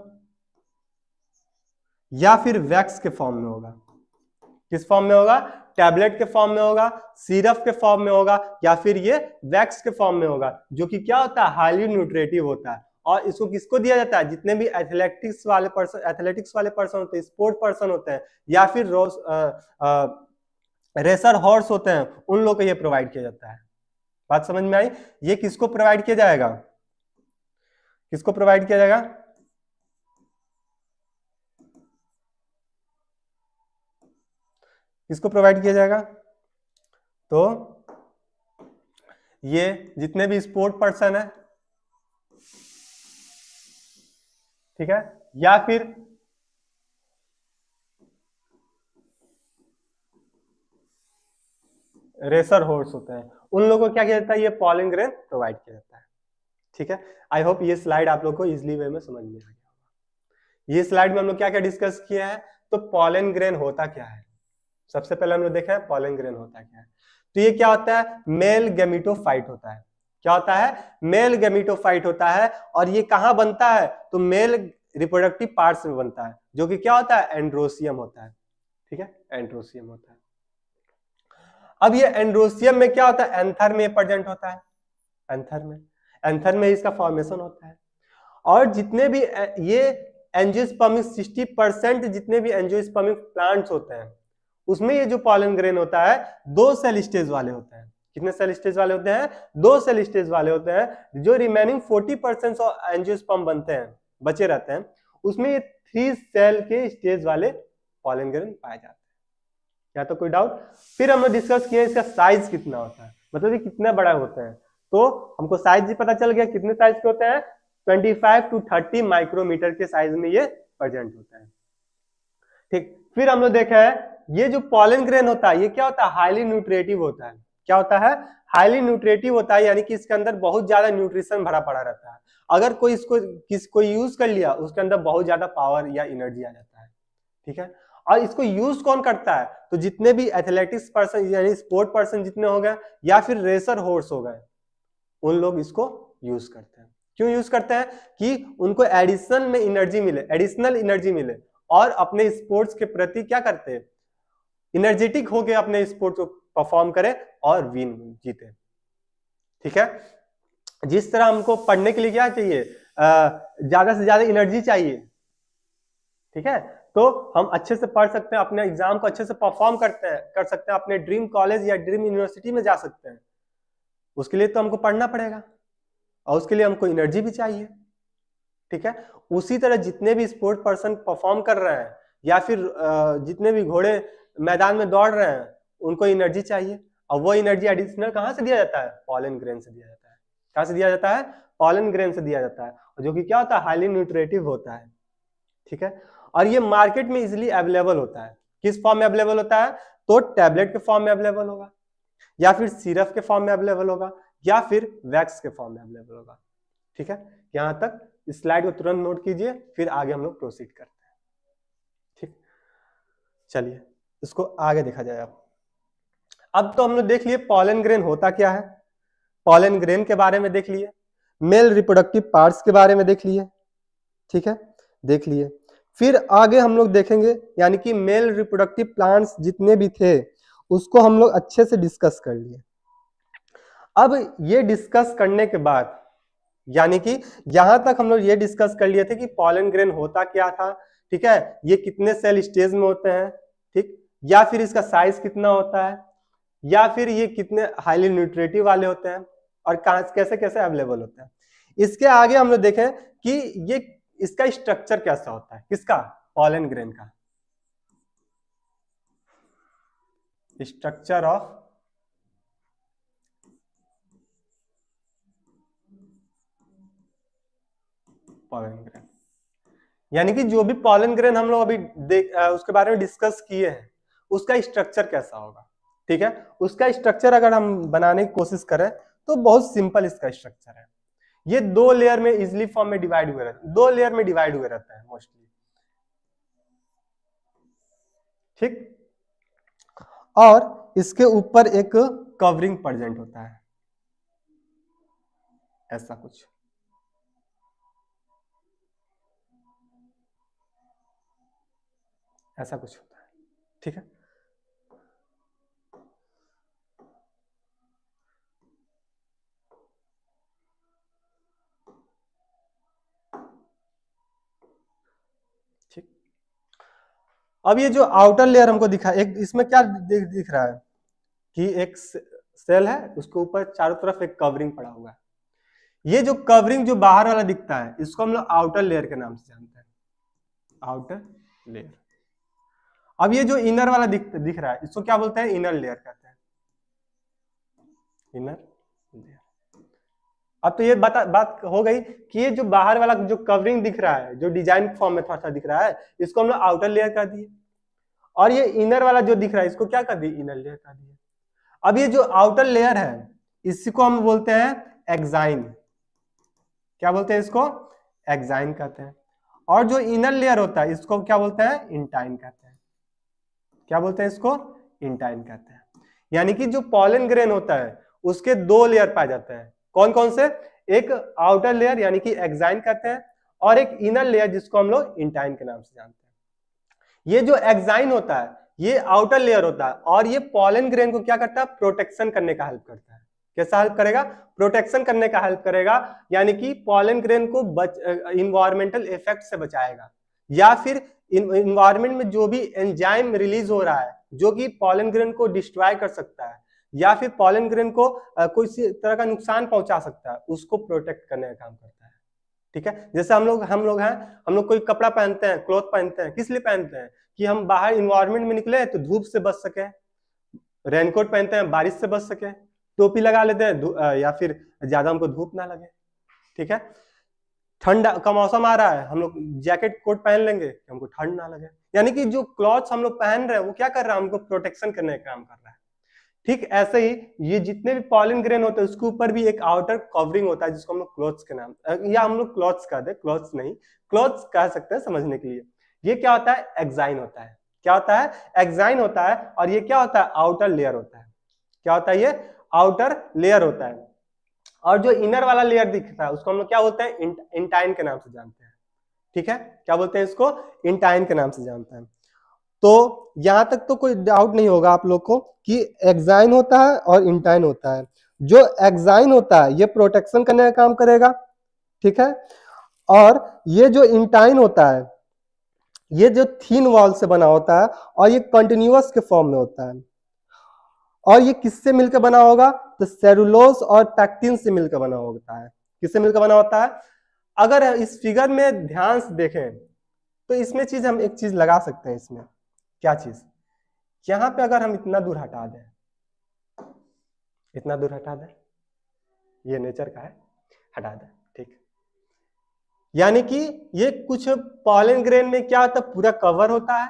या फिर वैक्स के फॉर्म में होगा। किस फॉर्म में होगा? टैबलेट के फॉर्म में होगा, सिरप के फॉर्म में होगा, या फिर ये वैक्स के फॉर्म में होगा, जो कि क्या होता है? हाईली न्यूट्रिटिव होता है। और इसको किसको दिया जाता है? जितने भी एथलेटिक्स वाले पर्सन होते हैं, स्पोर्ट पर्सन होते हैं, या फिर रेसर हॉर्स होते हैं, उन लोगों को ये प्रोवाइड किया जाता है। बात समझ में आई? ये किसको प्रोवाइड किया जाएगा? किसको प्रोवाइड किया जाएगा? किसको प्रोवाइड किया जाएगा? तो ये जितने भी स्पोर्ट पर्सन है, ठीक है, या फिर रेसर हॉर्स होते हैं, उन लोगों को क्या किया जाता है? ये पॉलन ग्रेन प्रोवाइड किया जाता है। ठीक है, आई होप ये स्लाइड आप लोग को इजिली वे में समझ में आ गया होगा। ये स्लाइड में हम लोग क्या क्या डिस्कस किया है? तो पॉलन ग्रेन होता क्या है? सबसे पहले हम लोग देखा है पॉलन ग्रेन होता क्या है। तो ये क्या होता है? मेल गेमिटोफाइट होता है। क्या होता है? मेल गेमिटोफाइट होता है। और ये कहां बनता है? तो मेल रिप्रोडक्टिव पार्ट्स में बनता है, जो कि क्या होता है? एंड्रोसियम होता है। ठीक है, एंड्रोसियम होता है। अब ये एंड्रोसियम में क्या होता है? एंथर में प्रेजेंट होता है। एंथर में इसका फॉर्मेशन होता है। और जितने भी ये एंजियोस्पर्मिक 60% जितने भी एंजियोस्पर्मिक प्लांट्स होते हैं, उसमें ये जो पॉलन ग्रेन होता है 2 सेल स्टेज वाले होते हैं। कितने सेल स्टेज वाले होते हैं? 2 सेल स्टेज वाले होते हैं। जो रिमेनिंग 40% ऑफ एंजियोस्पर्म बनते हैं, बचे रहते हैं, उसमें ये 3 सेल के स्टेज वाले पॉलन ग्रेन पाए जाते हैं। क्या तो कोई डाउट? फिर हमने डिस्कस किया इसका साइज कितना होता है, मतलब ये कितना बड़ा होता है। तो हमको साइज भी पता चल गया कितने साइज के होते हैं, 25 to 30 माइक्रोमीटर के साइज में ये प्रेजेंट होता है। ठीक, फिर हम लोग देखा है ये जो पॉलन ग्रेन होता है ये क्या होता है, हाईली न्यूट्रिएटिव होता है। क्या होता है, हाईली न्यूट्रिएटिव होता है, यानी कि इसके अंदर बहुत ज्यादा न्यूट्रिशन भरा पड़ा रहता है। अगर कोई इसको यूज कर लिया उसके अंदर बहुत ज्यादा पावर या एनर्जी आ जाता है। ठीक है, और इसको यूज कौन करता है, तो जितने भी एथलेटिक्स पर्सन यानी स्पोर्ट पर्सन जितने हो गए या फिर रेसर हॉर्स हो गए, उन लोग इसको यूज करते हैं। क्यों यूज करते हैं, कि उनको एडिशनल में एनर्जी मिले, एडिशनल एनर्जी मिले, और अपने स्पोर्ट्स के प्रति क्या करते हैं, एनर्जेटिक होके अपने स्पोर्ट्स को परफॉर्म करें और विन जीते। ठीक है, जिस तरह हमको पढ़ने के लिए क्या चाहिए, ज्यादा से ज्यादा एनर्जी चाहिए। ठीक है, तो हम अच्छे से पढ़ सकते हैं, अपने एग्जाम को अच्छे से परफॉर्म कर सकते हैं, अपने ड्रीम कॉलेज या ड्रीम यूनिवर्सिटी में जा सकते हैं। उसके लिए तो हमको पढ़ना पड़ेगा और उसके लिए हमको एनर्जी भी चाहिए। ठीक है, उसी तरह जितने भी स्पोर्ट पर्सन परफॉर्म कर रहे हैं या फिर जितने भी घोड़े मैदान में दौड़ रहे हैं उनको एनर्जी चाहिए, और वो एनर्जी एडिशनल कहाँ से दिया जाता है, पॉलन ग्रेन से दिया जाता है। कहाँ से दिया जाता है, पॉलन ग्रेन से दिया जाता है, जो कि क्या होता है, हाईली न्यूट्रिएटिव होता है। ठीक है, और ये मार्केट में इजिली अवेलेबल होता है। किस फॉर्म में अवेलेबल होता है, तो टैबलेट के फॉर्म में अवेलेबल होगा, या फिर सिरप के फॉर्म में अवेलेबल होगा, या फिर वैक्स के फॉर्म में अवेलेबल होगा। ठीक है, यहां तक इस स्लाइड को तुरंत नोट कीजिए, फिर आगे हम लोग प्रोसीड करते हैं। ठीक, चलिए इसको आगे देखा जाए। अब तो हम लोग देख लिए पॉलन ग्रेन होता क्या है, पॉलन ग्रेन के बारे में देख लिए, मेल रिप्रोडक्टिव पार्ट्स के बारे में देख लिए। ठीक है, देख लिए, फिर आगे हम लोग देखेंगे, यानी कि मेल रिप्रोडक्टिव प्लांट्स जितने भी थे उसको हम लोग अच्छे से डिस्कस कर लिए। अब ये डिस्कस करने के बाद, यानी कि यहां तक हम लोग ये डिस्कस कर लिए थे कि पॉलन ग्रेन होता क्या था। ठीक है, ये कितने सेल स्टेज में होते हैं, ठीक, या फिर इसका साइज कितना होता है, या फिर ये कितने हाईली न्यूट्रिएटिव वाले होते हैं, और कैसे कैसे अवेलेबल होते हैं। इसके आगे हम लोग देखें कि ये इसका स्ट्रक्चर कैसा होता है, किसका, पॉलन ग्रेन का स्ट्रक्चर ऑफ पॉलन ग्रेन, यानी कि जो भी पॉलन ग्रेन हम लोग अभी उसके बारे में डिस्कस किए हैं उसका स्ट्रक्चर कैसा होगा। ठीक है, उसका स्ट्रक्चर अगर हम बनाने की कोशिश करें तो बहुत सिंपल इसका स्ट्रक्चर है। ये दो लेयर में इजिली फॉर्म में डिवाइड हुए रहते हैं, दो लेयर में डिवाइड हुए रहता है मोस्टली। ठीक, और इसके ऊपर एक कवरिंग प्रेजेंट होता है, ऐसा कुछ। ऐसा कुछ होता है। ठीक है, ठीक, अब ये जो आउटर लेयर हमको दिखा, एक इसमें क्या दिख रहा है कि एक सेल है, उसके ऊपर चारों तरफ एक कवरिंग पड़ा हुआ है। ये जो कवरिंग जो बाहर वाला दिखता है इसको हम लोग आउटर लेयर के नाम से जानते हैं, आउटर लेयर। अब ये जो इनर वाला दिख रहा है इसको क्या बोलते हैं, इनर लेयर कहते हैं, इनर लेयर। अब तो ये बात हो गई कि ये जो बाहर वाला जो कवरिंग दिख रहा है, जो डिजाइन फॉर्म में थोड़ा सा दिख रहा है, इसको हम लोग आउटर लेयर कर दिए, और ये इनर वाला जो दिख रहा है इसको क्या कर दिए, इनर लेयर कर दिए। अब ये जो आउटर लेयर है इसको हम बोलते हैं एक्साइन, क्या बोलते हैं इसको, एक्साइन कहते हैं। और जो इनर लेयर होता है इसको क्या बोलते हैं, इंटाइन कहते हैं। क्या बोलते हैं इसको, इंटाइन कहते हैं। यानी कि जो पॉलन ग्रेन होता है उसके दो लेयर पाए जाते हैं, कौन कौन से, एक आउटर लेयर यानी कि एक्साइन कहते हैं, और एक इनर लेयर जिसको हम लोग इंटाइन के नाम से जानते हैं। ये जो एक्साइन होता है ये आउटर लेयर होता है, और ये पॉलन ग्रेन को क्या करता है, प्रोटेक्शन करने का हेल्प करता है। कैसा हेल्प करेगा, प्रोटेक्शन करने का हेल्प करेगा, यानी कि पॉलन ग्रेन को इन्वायरमेंटल इफेक्ट से बचाएगा, या फिर इन्वायरमेंट में जो भी एंजाइम रिलीज हो रहा है जो कि पॉलन ग्रेन को डिस्ट्रॉय कर सकता है, या फिर पॉलन ग्रेन को कोई तरह का नुकसान पहुंचा सकता है, उसको प्रोटेक्ट करने का काम करता है। ठीक है, जैसे हम लोग हैं, हम लोग कोई कपड़ा पहनते हैं, क्लॉथ पहनते हैं, किस लिए पहनते हैं, कि हम बाहर इन्वायरमेंट में निकले तो धूप से बच सके, रेनकोट पहनते हैं बारिश से बच सके, टोपी लगा लेते हैं या फिर ज्यादा हमको धूप ना लगे। ठीक है, ठंड का मौसम आ रहा है, हम लोग जैकेट कोट पहन लेंगे कि हमको ठंड ना लगे। यानी कि जो क्लॉथ्स हम लोग पहन रहे हैं वो क्या कर रहा है, हमको प्रोटेक्शन करने का काम कर रहा है। ठीक ऐसे ही ये जितने भी पॉलन ग्रेन होते हैं उसके ऊपर भी एक आउटर कवरिंग होता है जिसको हम लोग क्लॉथ्स के नाम, या हम लोग क्लॉथ्स कह दे, क्लॉथ्स नहीं क्लॉथ्स कह सकते हैं समझने के लिए। ये क्या होता है, एक्साइन होता है। क्या होता है, एक्साइन होता है। और ये क्या होता है, आउटर लेयर होता है। क्या होता है, ये आउटर लेयर होता है। और जो इनर वाला लेयर दिखता है उसको हम लोग क्या बोलते हैं, इंटाइन के नाम से जानते हैं। ठीक है, क्या बोलते हैं इसको, इंटाइन के नाम से जानते हैं। तो यहां तक तो कोई डाउट नहीं होगा आप लोग को कि एक्साइन होता है और इंटाइन होता है। जो एक्साइन होता है ये प्रोटेक्शन करने का काम करेगा। ठीक है, और ये जो इंटाइन होता है ये जो थीन वॉल से बना होता है और ये कंटिन्यूअस के फॉर्म में होता है। और ये किससे मिलकर बना होगा, तो सेलुलोज और पैक्टिन से मिलकर बना होता है। किससे मिलकर बना होता है, अगर इस फिगर में ध्यान से देखें तो इसमें चीज हम एक चीज लगा सकते हैं इसमें। क्या चीज, यहां पे अगर हम इतना दूर हटा दें, इतना दूर हटा दें, ये नेचर का है, हटा दें। ठीक, यानी कि ये कुछ पॉलन ग्रेन में क्या होता है, पूरा कवर होता है,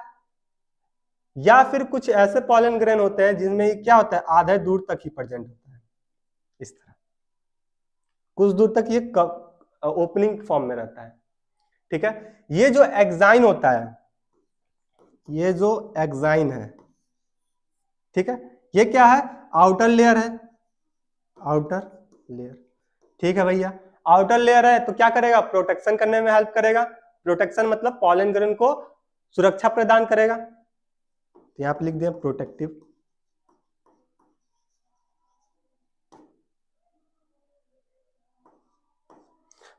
या फिर कुछ ऐसे पॉलन ग्रेन होते हैं जिनमें क्या होता है, आधे दूर तक ही प्रेजेंट होता है। इस तरह कुछ दूर तक ये ओपनिंग फॉर्म में रहता है। ठीक है, ये जो एक्साइन होता है, ये जो एक्साइन है, ठीक है, ये क्या है, आउटर लेयर है, आउटर लेयर। ठीक है भैया, आउटर लेयर है तो क्या करेगा, प्रोटेक्शन करने में हेल्प करेगा। प्रोटेक्शन मतलब पॉलन ग्रेन को सुरक्षा प्रदान करेगा। तो यहां पे लिख दिया प्रोटेक्टिव।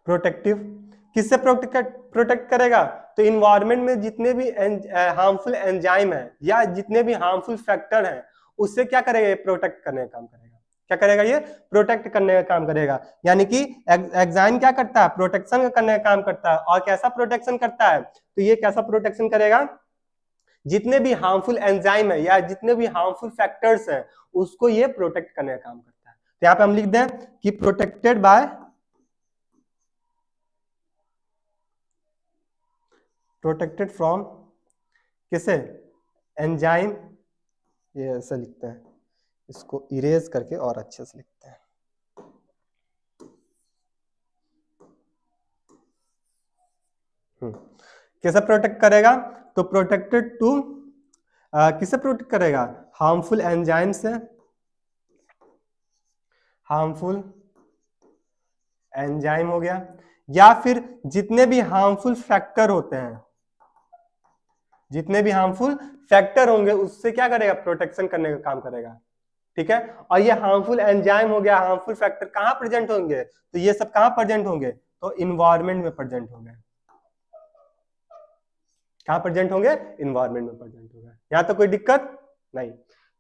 प्रोटेक्टिव किससे प्रोटेक्ट करेगा, तो इन्वायरमेंट में जितने भी हार्मफुल एंजाइम है या जितने भी हार्मफुल फैक्टर हैं उससे क्या करेगा, ये प्रोटेक्ट करने का काम करेगा। क्या करेगा, ये प्रोटेक्ट करने का काम करेगा। यानी कि एक्साइन क्या करता है, प्रोटेक्शन करने का काम करता है। और कैसा प्रोटेक्शन करता है, तो ये कैसा प्रोटेक्शन करेगा, जितने भी हार्मफुल एंजाइम है या जितने भी हार्मफुल फैक्टर्स हैं उसको ये प्रोटेक्ट करने का काम करता है। तो यहाँ पे हम लिख दें कि प्रोटेक्टेड बाय, प्रोटेक्टेड फ्रॉम किसे, एंजाइम। ये ऐसा लिखते हैं, इसको इरेज करके और अच्छे से लिखते हैं। कैसे प्रोटेक्ट करेगा, तो प्रोटेक्टेड टू, किसे प्रोटेक्ट करेगा, हार्मफुल एंजाइम से, हार्मफुल एंजाइम हो गया, या फिर जितने भी हार्मफुल फैक्टर होते हैं, जितने भी हार्मफुल फैक्टर होंगे उससे क्या करेगा, प्रोटेक्शन करने का काम करेगा। ठीक है, और ये हार्मफुल एंजाइम हो गया, हार्मफुल फैक्टर कहां प्रेजेंट होंगे, तो ये सब कहां प्रेजेंट होंगे, तो इन्वायरमेंट में प्रेजेंट होंगे। कहां प्रेजेंट होंगे, इन्वायरमेंट में प्रेजेंट होंगे। यहां तो कोई दिक्कत नहीं।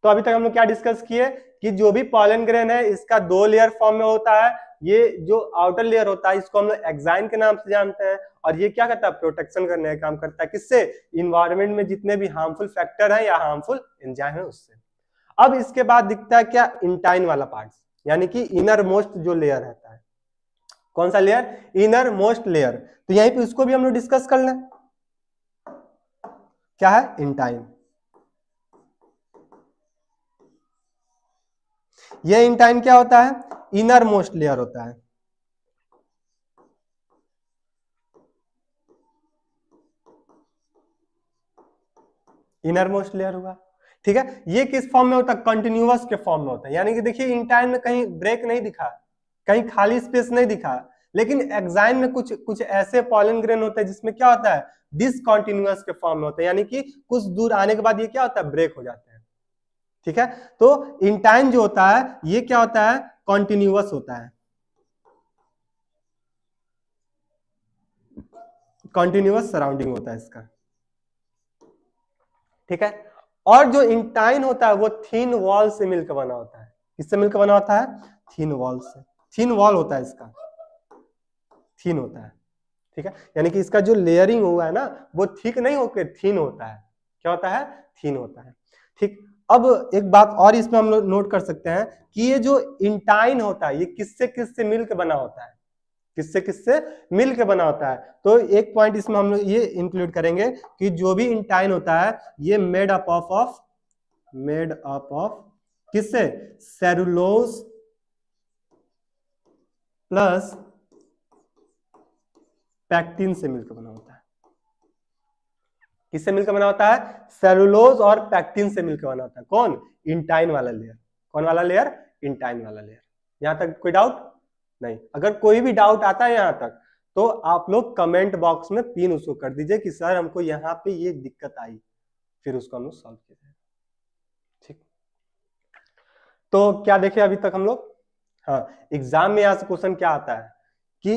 तो अभी तक हम लोग क्या डिस्कस किए कि जो भी पॉलन ग्रेन है इसका दो लेयर फॉर्म में होता है। ये जो आउटर लेयर होता है इसको हम लोग एक्साइन के नाम से जानते हैं, और ये क्या करता है, प्रोटेक्शन करने का काम करता है। किससे, इन्वायरमेंट में जितने भी हार्मफुल फैक्टर है या हार्मफुल एंजाइम है उससे। अब इसके बाद दिखता है क्या, इंटाइन वाला पार्ट, यानी कि इनर मोस्ट जो लेयर रहता है। कौन सा लेयर, इनर मोस्ट लेयर। तो यहीं पे उसको भी हम लोग डिस्कस कर लें। क्या है, इंटाइन। ये इंटाइन क्या होता है, इनर मोस्ट लेयर होता है। इनर मोस्ट लेयर हुआ। ठीक है, ये किस फॉर्म में होता है, कंटिन्यूअस के फॉर्म में होता है। यानी कि देखिए इंटाइन में कहीं ब्रेक नहीं दिखा, कहीं खाली स्पेस नहीं दिखा, लेकिन एक्साइन में कुछ कुछ ऐसे पॉलन ग्रेन होते हैं जिसमें क्या होता है, डिसकंटिन्यूअस के फॉर्म में होता है। यानी कि कुछ दूर आने के बाद ये क्या होता है, ब्रेक हो जाते हैं। ठीक है, तो इंटाइन जो होता है ये क्या होता है, कॉन्टिन्यूअस होता है, कॉन्टिन्यूअस सराउंडिंग होता है इसका। ठीक है, और जो इंटाइन होता है वो थीन वॉल से मिलकर बना होता है। किससे मिलकर बना होता है, थीन वॉल से। थीन वॉल होता है इसका, थीन होता है। ठीक है, यानी कि इसका जो लेयरिंग हुआ है ना वो थिक नहीं होकर थीन होता है। क्या होता है, थीन होता है। ठीक, अब एक बात और इसमें हम लोग नोट कर सकते हैं कि ये जो इंटाइन होता है ये किससे किससे मिलकर बना होता है, किससे किससे मिलकर बना होता है। तो एक पॉइंट इसमें हम लोग ये इंक्लूड करेंगे कि जो भी इंटाइन होता है ये मेड अप ऑफ किससे, सेलुलोज प्लस पैक्टिन से मिलकर बना होता है। किससे मिलकर बना होता है, सेलुलोज और पैक्टिन से मिलकर बना होता है। कौन, इंटाइन वाला लेयर। कौन वाला लेयर, इंटाइन वाला लेयर। यहां तक कोई डाउट नहीं। अगर कोई भी डाउट आता है यहां तक तो आप लोग कमेंट बॉक्स में पिन उसको कर दीजिए कि सर हमको यहाँ पे ये दिक्कत आई, फिर उसको हम लोग सॉल्व कीजिए। ठीक, तो क्या देखे अभी तक हम लोग। हाँ, एग्जाम में यहाँ से क्वेश्चन क्या आता है कि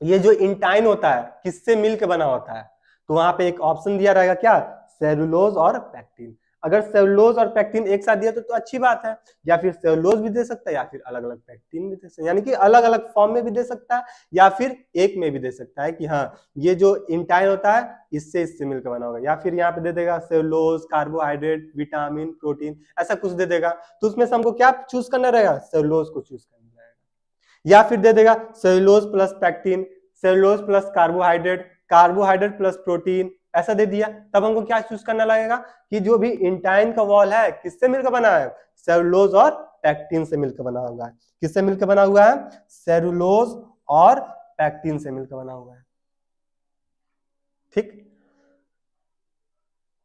ये जो इंटाइन होता है किससे मिलकर बना होता है, तो वहां पे एक ऑप्शन दिया रहेगा क्या, सेलुलोज और पैक्टिन। अगर सेलुलोज और पैक्टिन एक साथ दिया तो अच्छी बात है, या फिर सेलुलोज भी दे सकता है या फिर अलग अलग पैक्टिन भी दे सकता है, यानी कि अलग अलग फॉर्म में भी दे सकता है या फिर एक में भी दे सकता है कि हाँ ये जो इंटाइन होता है इससे मिलकर बना होगा, या फिर यहाँ पे दे देगा सेलुलोज, कार्बोहाइड्रेट, विटामिन, प्रोटीन, ऐसा कुछ दे देगा। तो उसमें से हमको क्या चूज करना रहेगा, सेलुलोज को चूज करना रहेगा, या फिर दे देगा cellulose plus pectin, cellulose plus carbohydrate, carbohydrate plus protein, ऐसा दे दिया। तब हमको क्या चूज करना लगेगा कि जो भी इंटाइन का वॉल है किससे मिलकर बना है, सेलुलोज और पैक्टिन से मिलकर बना हुआ है। किससे मिलकर बना हुआ है, सेलुलोज और पैक्टिन से मिलकर बना हुआ है। ठीक,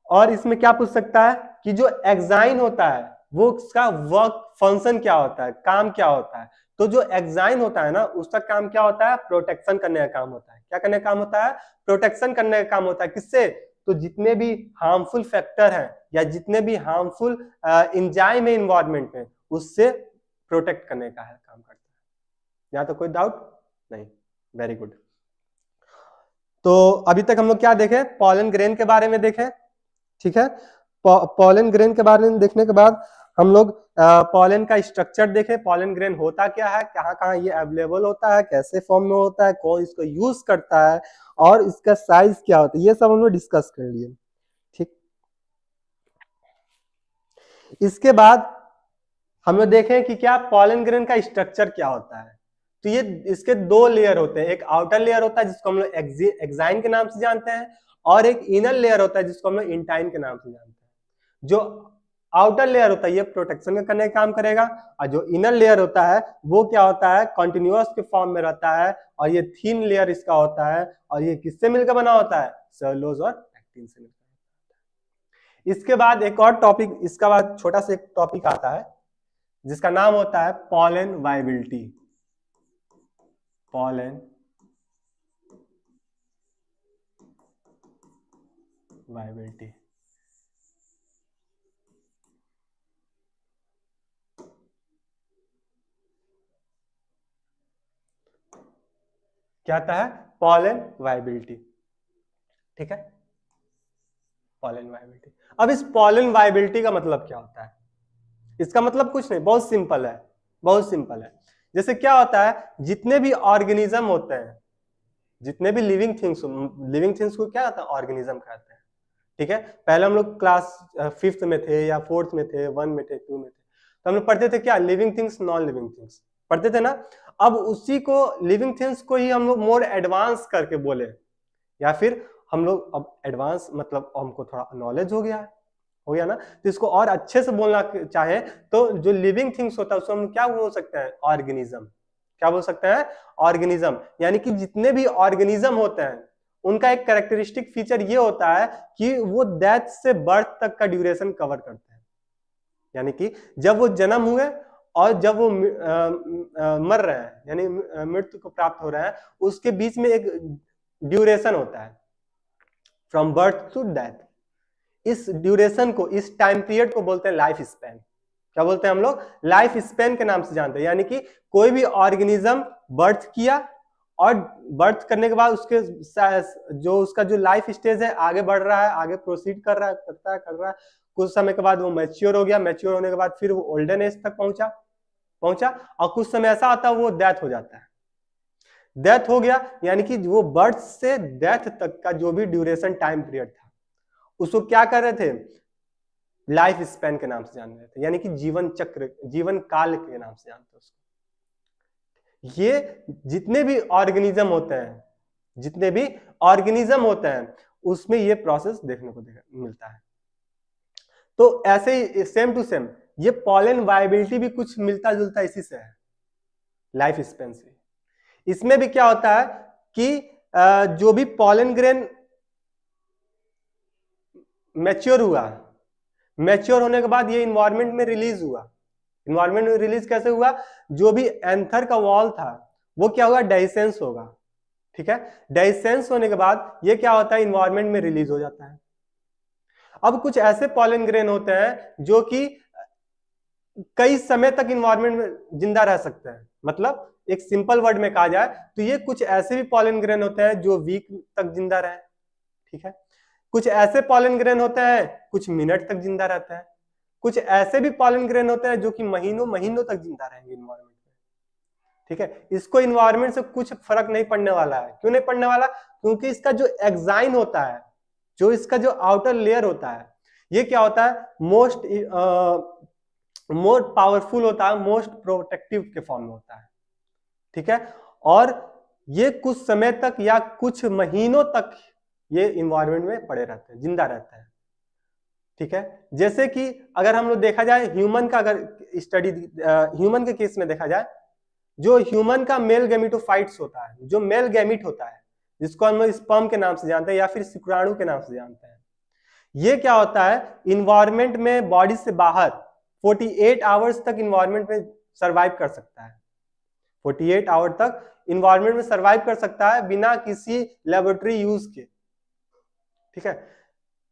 और इसमें क्या पूछ सकता है कि जो एग्जाइन होता है वो उसका वर्क फंक्शन क्या होता है, काम क्या होता है। तो जो एग्जाइन होता है ना उसका काम क्या होता है, प्रोटेक्शन करने का काम होता है। क्या करने का काम होता है, प्रोटेक्शन करने का काम होता है। किससे, तो जितने भी हार्मफुल फैक्टर हैं या जितने भी हार्मफुल एंजाइम है इन्वायरमेंट में उससे प्रोटेक्ट करने का है काम करता है। यहाँ तो कोई डाउट नहीं, वेरी गुड। तो अभी तक हम लोग क्या देखे, पॉलन ग्रेन के बारे में देखे। ठीक है, पॉलन ग्रेन के बारे में देखने के बाद हम लोग पॉलन का स्ट्रक्चर देखे, पॉलन ग्रेन होता क्या है, कहाँ कहाँ ये अवेलेबल होता है, कैसे फॉर्म में होता है, कौन इसको यूज करता है और इसका साइज क्या होता है, ये सब हम लोग डिस्कस कर लिए। ठीक, इसके बाद हम लोग देखें कि क्या पॉलन ग्रेन का स्ट्रक्चर क्या होता है। तो ये इसके दो लेयर होते हैं, एक आउटर लेयर होता है जिसको हम लोग एक्साइन के नाम से जानते हैं और एक इनर लेयर होता है जिसको हम लोग इंटाइन के नाम से जानते हैं। जो आउटर लेयर होता है ये प्रोटेक्शन करने का काम करेगा और जो इनर लेयर होता है वो क्या होता है, कंटिन्यूअस के फॉर्म में रहता है और ये थिन लेयर इसका होता है और ये किससे मिलकर बना होता है, सेलुलोज और पैक्टिन से मिलकर होता है। इसके बाद एक और टॉपिक, इसका बाद छोटा सा एक टॉपिक आता है जिसका नाम होता है पॉलन वायबिलिटी। पॉलन वायबिलिटी क्या आता है, पॉलन वायबिलिटी। ठीक है, पॉलन वायबिलिटी। अब इस पॉलन वायबिलिटी का मतलब क्या होता है, इसका मतलब कुछ नहीं, बहुत सिंपल है, बहुत सिंपल है। जैसे क्या होता है, जितने भी ऑर्गेनिज्म होते हैं, जितने भी लिविंग थिंग्स को क्या होता है, ऑर्गेनिज्म कहते हैं। ठीक है, पहले हम लोग क्लास 5th में थे या 4th में थे, 1 में थे, 2 में थे, तो हम लोग पढ़ते थे क्या, living things, non living things पढ़ते थे ना। अब उसी को लिविंग थिंग्स को ही हम लोग मोर एडवांस करके बोले, या फिर हम लोग अब एडवांस मतलब हमको थोड़ा नॉलेज हो गया ना, तो इसको और अच्छे से बोलना चाहे तो जो लिविंग थिंग्स होता है उसको हम क्या बोल सकते हैं, ऑर्गेनिज्म। क्या बोल सकते हैं, ऑर्गेनिज्म। यानी कि जितने भी ऑर्गेनिज्म होते हैं उनका एक कैरेक्टरिस्टिक फीचर ये होता है कि वो डेथ से बर्थ तक का ड्यूरेशन कवर करते हैं। यानी कि जब वो जन्म हुए और जब वो मर रहे हैं यानी मृत्यु को प्राप्त हो रहे हैं, उसके बीच में एक ड्यूरेशन होता है, फ्रॉम बर्थ टू डेथ। इस ड्यूरेशन को, इस टाइम पीरियड को बोलते हैं लाइफ स्पैन। क्या बोलते हैं हम लोग, लाइफ स्पैन के नाम से जानते हैं। यानी कि कोई भी ऑर्गेनिज्म बर्थ किया और बर्थ करने के बाद उसके जो उसका जो लाइफ स्टेज है आगे बढ़ रहा है, आगे प्रोसीड कर रहा है, कर रहा है। कुछ समय के बाद वो मैच्योर हो गया, मैच्योर होने के बाद फिर वो ओल्डन एज तक पहुंचा और कुछ समय ऐसा आता है वो डेथ हो जाता है। डेथ हो गया यानी कि वो बर्थ से डेथ तक का जो भी ड्यूरेशन टाइम पीरियड था उसको क्या कर रहे थे, लाइफ स्पैन के नाम से जाने जाते हैं, यानी कि जीवन चक्र, जीवन काल के नाम से जानते हैं उसको। ये जितने भी ऑर्गेनिज्म होते हैं, जितने भी ऑर्गेनिज्म होते हैं उसमें ये प्रोसेस देखने को मिलता है। तो ऐसे ही सेम टू सेम ये पॉलन वायबिलिटी भी कुछ मिलता जुलता इसी से है, लाइफ स्पैन से। इसमें भी क्या होता है कि जो भी पॉलन ग्रेन मैच्योर हुआ, मैच्योर होने के बाद ये इन्वायरमेंट में रिलीज हुआ। इन्वायरमेंट में रिलीज कैसे हुआ? जो भी एंथर का वॉल था वो क्या हुआ? डेhiscence होगा, ठीक है। डेhiscence होने के बाद ये क्या होता है? इन्वायरमेंट में रिलीज हो जाता है। अब कुछ ऐसे पॉलन ग्रेन होते हैं जो कि कई समय तक इन्वायरमेंट में जिंदा रह सकते हैं। मतलब एक सिंपल वर्ड में कहा जाए तो ये कुछ ऐसे भी पॉलन ग्रेन होते हैं जो वीक तक जिंदा रहे, ठीक है। कुछ ऐसे पॉलन ग्रेन होते हैं कुछ मिनट तक जिंदा रहते हैं। कुछ ऐसे भी पॉलन ग्रेन होते हैं जो कि महीनों महीनों तक जिंदा रहेंगे इन्वायरमेंट में, ठीक है। इसको इन्वायरमेंट से कुछ फर्क नहीं पड़ने वाला है। क्यों नहीं पड़ने वाला? क्योंकि इसका जो एक्साइन होता है, जो इसका जो आउटर लेयर होता है, ये क्या होता है? मोर पावरफुल होता है, मोस्ट प्रोटेक्टिव के फॉर्म में होता है, ठीक है। और ये कुछ समय तक या कुछ महीनों तक ये इन्वायरमेंट में पड़े रहते हैं, जिंदा रहते हैं, ठीक है। जैसे कि अगर हम लोग देखा जाए ह्यूमन का, अगर स्टडी ह्यूमन के केस में देखा जाए, जो ह्यूमन का मेल गैमेटोफाइट्स होता है, जो मेल गैमिट होता है, जिसको हम लोग स्पर्म के नाम से जानते हैं या फिर शुक्राणु के नाम से जानते हैं, ये क्या होता है? इन्वायरमेंट में बॉडी से बाहर 48 आवर्स तक इन्वायरमेंट में सरवाइव कर सकता है। 48 आवर तक इन्वायरमेंट में सरवाइव कर सकता है बिना किसी लेबोरेटरी यूज के, ठीक है।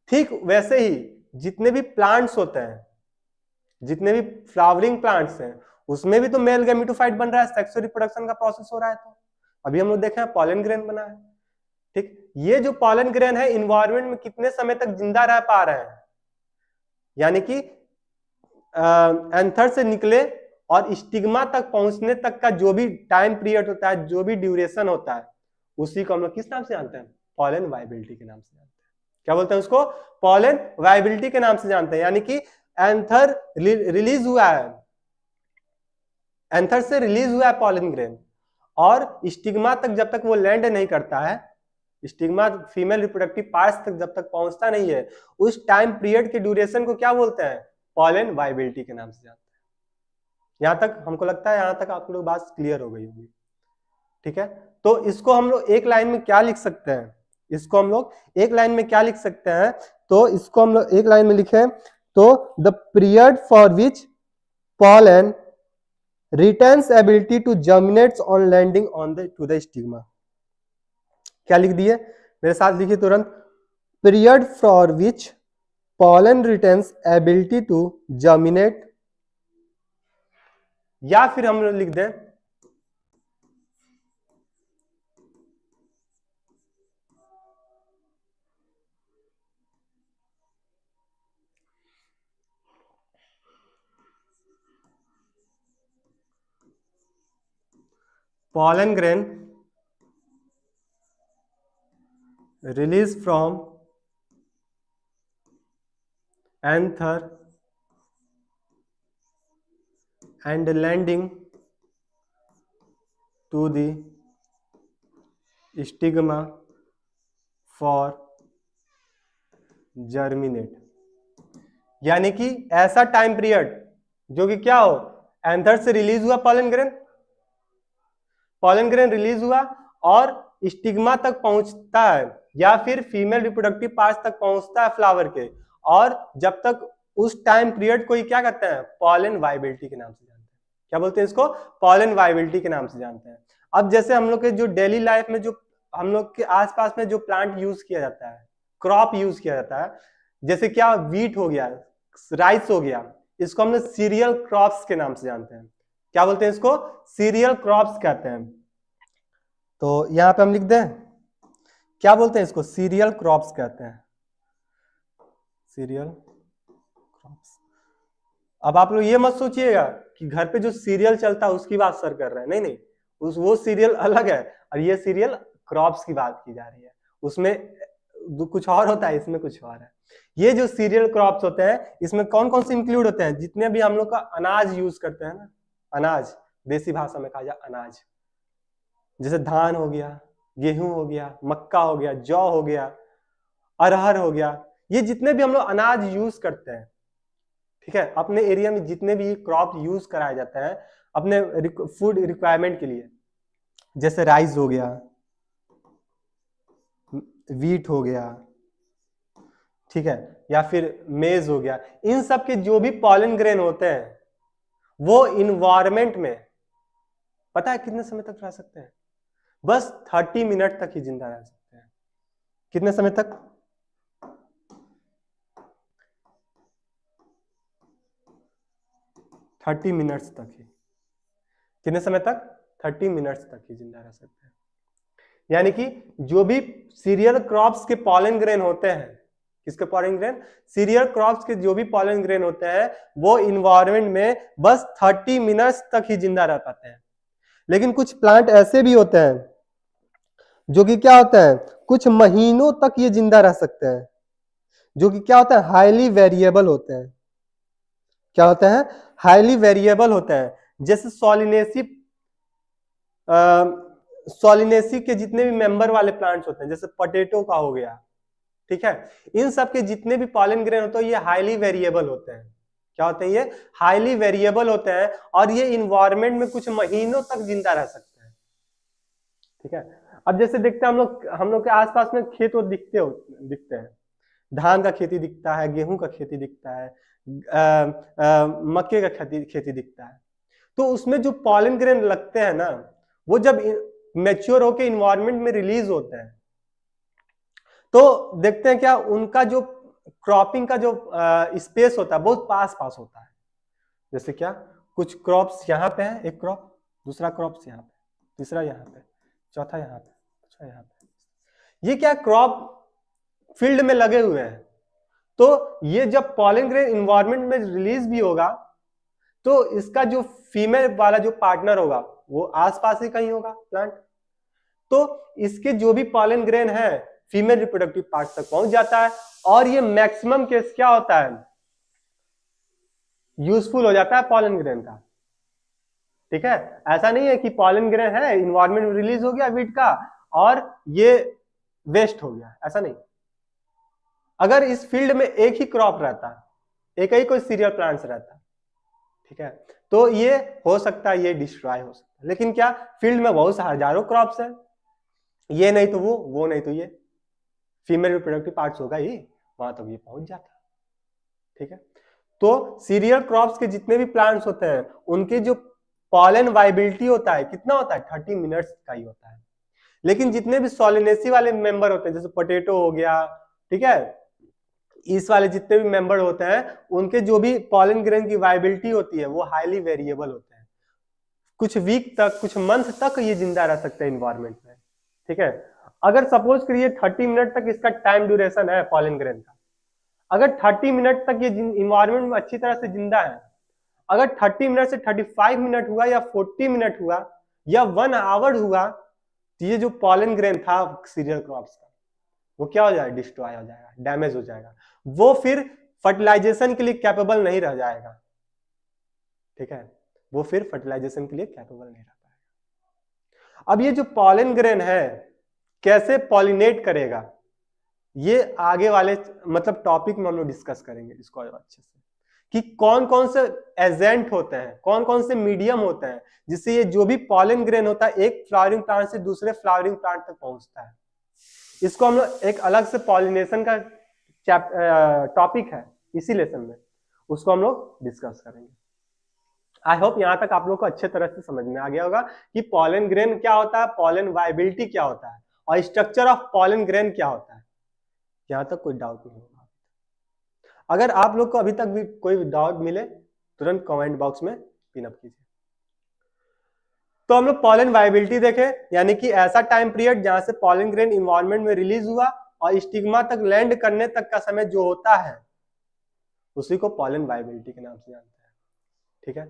ठीक वैसे ही जितने भी प्लांट्स होते हैं, जितने भी फ्लावरिंग प्लांट्स हैं, उसमें भी तो मेल गैमेटोफाइट बन रहा है, सेक्सुअल रिप्रोडक्शन का प्रोसेस हो रहा है। तो अभी हम लोग देखे हैं पॉलन ग्रेन बना है, ठीक। ये जो पॉलन ग्रेन है इन्वायरमेंट में कितने समय तक जिंदा रह पा रहे हैं? यानी कि एंथर से निकले और स्टिग्मा तक पहुंचने तक का जो भी टाइम पीरियड होता है, जो भी ड्यूरेशन होता है, उसी को हम लोग किस नाम से जानते हैं? पॉलन वायबिलिटी के नाम से जानते हैं। क्या बोलते हैं उसको? पॉलन वायबिलिटी के नाम से जानते हैं। यानी कि एंथर रिलीज हुआ है, एंथर से रिलीज हुआ है पॉलन ग्रेन, और स्टिग्मा तक जब तक वो लैंड नहीं करता है, स्टिग्मा फीमेल रिप्रोडक्टिव पार्ट्स तक जब तक पहुंचता नहीं है, उस टाइम पीरियड के ड्यूरेशन को क्या बोलते हैं? पॉलन वायबिलिटी के नाम से जानते हैं। यहां तक हमको लगता है, यहां तक आप लोग बात क्लियर हो गई होगी, ठीक है। तो इसको हम लोग एक लाइन में क्या लिख सकते हैं? इसको हम लोग एक लाइन में क्या लिख सकते हैं? तो इसको हम लोग एक लाइन में लिखें तो the period for which pollen retains ability to germinates on landing on the to the stigma. क्या लिख दिए? मेरे साथ लिखिए तुरंत। Period for which pollen retains ability to germinate, या फिर हम लोग लिख दें pollen grain released from anther and landing to the stigma for germinate। यानी कि ऐसा टाइम पीरियड जो कि क्या हो? एंथर से रिलीज हुआ pollen grain, pollen grain release हुआ और स्टिग्मा तक पहुंचता है या फिर फीमेल रिप्रोडक्टिव पार्ट्स तक पहुंचता है फ्लावर के, और जब तक उस टाइम पीरियड को ही क्या कहते हैं? पॉलन वायबिलिटी के नाम से जानते हैं। क्या बोलते हैं इसको? पॉलन वायबिलिटी के नाम से जानते हैं। अब जैसे हम लोग के जो डेली लाइफ में जो हम लोग के आसपास में जो प्लांट यूज किया जाता है, क्रॉप यूज किया जाता है, जैसे क्या वीट हो गया, राइस हो गया, इसको हम लोग सीरियल क्रॉप्स के नाम से जानते हैं। क्या बोलते हैं इसको? सीरियल क्रॉप्स कहते हैं। तो यहां पे हम लिख दें, क्या बोलते हैं इसको? सीरियल क्रॉप्स कहते हैं, सीरियल क्रॉप्स। अब आप लोग ये मत सोचिएगा कि घर पे जो सीरियल चलता है उसकी बात सर कर रहे हैं, नहीं नहीं, वो सीरियल अलग है और ये सीरियल क्रॉप्स की बात की जा रही है। उसमें कुछ और होता है, इसमें कुछ और है। ये जो सीरियल क्रॉप्स होते हैं इसमें कौन कौन से इंक्लूड होते हैं, जितने भी हम लोग का अनाज यूज करते हैं ना, अनाज, देसी भाषा में कहा जाए अनाज, जैसे धान हो गया, गेहूं हो गया, मक्का हो गया, जौ हो गया, अरहर हो गया, ये जितने भी हम लोग अनाज यूज करते हैं, ठीक है, अपने एरिया में जितने भी क्रॉप यूज कराए जाते हैं अपने फूड रिक्वायरमेंट के लिए, जैसे राइस हो गया, वीट हो गया, ठीक है, या फिर मेज हो गया, इन सब के जो भी पॉलन ग्रेन होते हैं वो इन्वायरमेंट में पता है कितने समय तक रह सकते हैं, बस 30 मिनट तक ही जिंदा रह सकते हैं। कितने समय तक? 30 मिनट्स तक ही। कितने समय तक? 30 मिनट्स तक ही जिंदा रह सकते हैं। यानी कि जो भी सीरियल क्रॉप्स के पॉलन ग्रेन होते हैं, किसके पॉलन ग्रेन? सीरियल क्रॉप्स के जो भी पॉलन ग्रेन होते हैं वो इन्वायरमेंट में बस 30 मिनट्स तक ही जिंदा रह पाते हैं। लेकिन कुछ प्लांट ऐसे भी होते हैं जो कि क्या होता है, कुछ महीनों तक ये जिंदा रह सकते हैं, जो कि क्या होता है, हाईली वेरिएबल होते हैं। क्या होते हैं? हाईली वेरिएबल होते हैं। जैसे सोलिनेसी के जितने भी मेंबर वाले प्लांट्स होते हैं, जैसे पोटैटो का हो गया, ठीक है, इन सब के जितने भी पॉलन ग्रेन होते हैं ये हाईली वेरिएबल होते हैं। क्या होते हैं? ये हाईली वेरिएबल होते हैं और ये इन्वायरमेंट में कुछ महीनों तक जिंदा रह सकते हैं, ठीक है। अब जैसे देखते हैं हम लोग के आसपास में खेत दिखते हैं, धान का खेती दिखता है, गेहूं का खेती दिखता है, मक्के का खेती दिखता है। तो उसमें जो पॉलन ग्रेन लगते हैं ना, वो जब मैच्योर होकर इन्वायरमेंट में रिलीज होते हैं तो देखते हैं क्या उनका जो क्रॉपिंग का जो स्पेस होता है बहुत पास पास होता है। जैसे क्या, कुछ क्रॉप्स यहाँ पे है, एक क्रॉप, दूसरा क्रॉप्स यहाँ पे, तीसरा यहाँ पे, चौथा यहाँ पे, पांचवा यहाँ पे। ये क्या क्रॉप फील्ड में लगे हुए हैं। तो ये जब पॉलन ग्रेन इन्वायरमेंट में रिलीज भी होगा तो इसका जो फीमेल वाला जो पार्टनर होगा वो आसपास ही कहीं होगा प्लांट, तो इसके जो भी पॉलन ग्रेन है फीमेल रिप्रोडक्टिव पार्ट तक पहुंच जाता है और ये मैक्सिमम केस क्या होता है, यूजफुल हो जाता है पॉलन ग्रेन का, ठीक है। ऐसा नहीं है कि पॉलन ग्रेन है, इन्वायरमेंट में रिलीज हो गया वीट का और ये वेस्ट हो गया, ऐसा नहीं। अगर इस फील्ड में एक ही क्रॉप रहता, एक ही कोई सीरियल प्लांट्स रहता, ठीक है, तो ये हो सकता है ये डिस्ट्रॉय हो सकता है। लेकिन क्या फील्ड में बहुत सारे हजारों क्रॉप्स है, ये नहीं तो वो नहीं तो ये, फीमेल रिप्रोडक्टिव पार्ट्स होगा ही, वहां तक ये पहुंच जाता, ठीक है। तो सीरियल क्रॉप्स के जितने भी प्लांट्स होते हैं उनके जो पॉलन वाइबिलिटी होता है कितना होता है, 30 मिनट्स का ही होता है। लेकिन जितने भी सोलिनेसी वाले मेंबर होते हैं, जैसे पोटैटो हो गया, ठीक है, इस वाले जितने भी मेंबर होते हैं उनके जो भी पॉलन ग्रेन की वाइबिलिटी होती है वो हाईली वेरिएबल होते हैं। कुछ वीक तक, कुछ मंथ तक ये जिंदा रह सकते हैं इन्वायरमेंट में, ठीक है। अगर सपोज करिए 30 मिनट तक इसका टाइम ड्यूरेशन है पॉलन ग्रेन का, अगर 30 मिनट तक ये इन्वायरमेंट में अच्छी तरह से जिंदा है, अगर 30 मिनट से 35 मिनट हुआ या 40 मिनट हुआ या 1 आवर हुआ तो ये जो पॉलन ग्रेन था सीरियल क्रॉप्स का वो क्या हो जाएगा, डिस्ट्रॉय हो जाएगा, डैमेज हो जाएगा, वो फिर फर्टिलाइजेशन के लिए कैपेबल नहीं रह जाएगा, ठीक है, वो फिर फर्टिलाइजेशन के लिए कैपेबल नहीं रह पाएगा। अब ये जो पॉलन ग्रेन है कैसे पॉलिनेट करेगा, ये आगे वाले मतलब टॉपिक में हम लोग डिस्कस करेंगे इसको अच्छे से, कि कौन कौन से एजेंट होते हैं, कौन कौन से मीडियम होते हैं जिससे ये जो भी पॉलन ग्रेन होता है एक फ्लावरिंग प्लांट से दूसरे फ्लावरिंग प्लांट तक पहुंचता है। इसको हम लोग एक अलग से पॉलिनेशन का टॉपिक है इसी लेसन में, उसको हम लोग डिस्कस करेंगे। आई होप यहां तक आप लोग को अच्छे तरह से समझ में आ गया होगा कि पॉलन ग्रेन क्या होता है, पॉलन वाइबिलिटी क्या होता है और स्ट्रक्चर ऑफ पॉलन ग्रेन क्या होता है। यहां तक कोई डाउट नहीं होगा। अगर आप लोग को अभी तक भी कोई डाउट मिले तुरंत कमेंट बॉक्स में पिन अप कीजिए। तो हम लोग पॉलन वाइबिलिटी देखे, यानी कि ऐसा टाइम पीरियड जहां से पॉलन ग्रेन इन्वायरमेंट में रिलीज हुआ और स्टिग्मा तक लैंड करने तक का समय जो होता है उसी को पॉलन वाइबिलिटी के नाम से जानते हैं, ठीक है।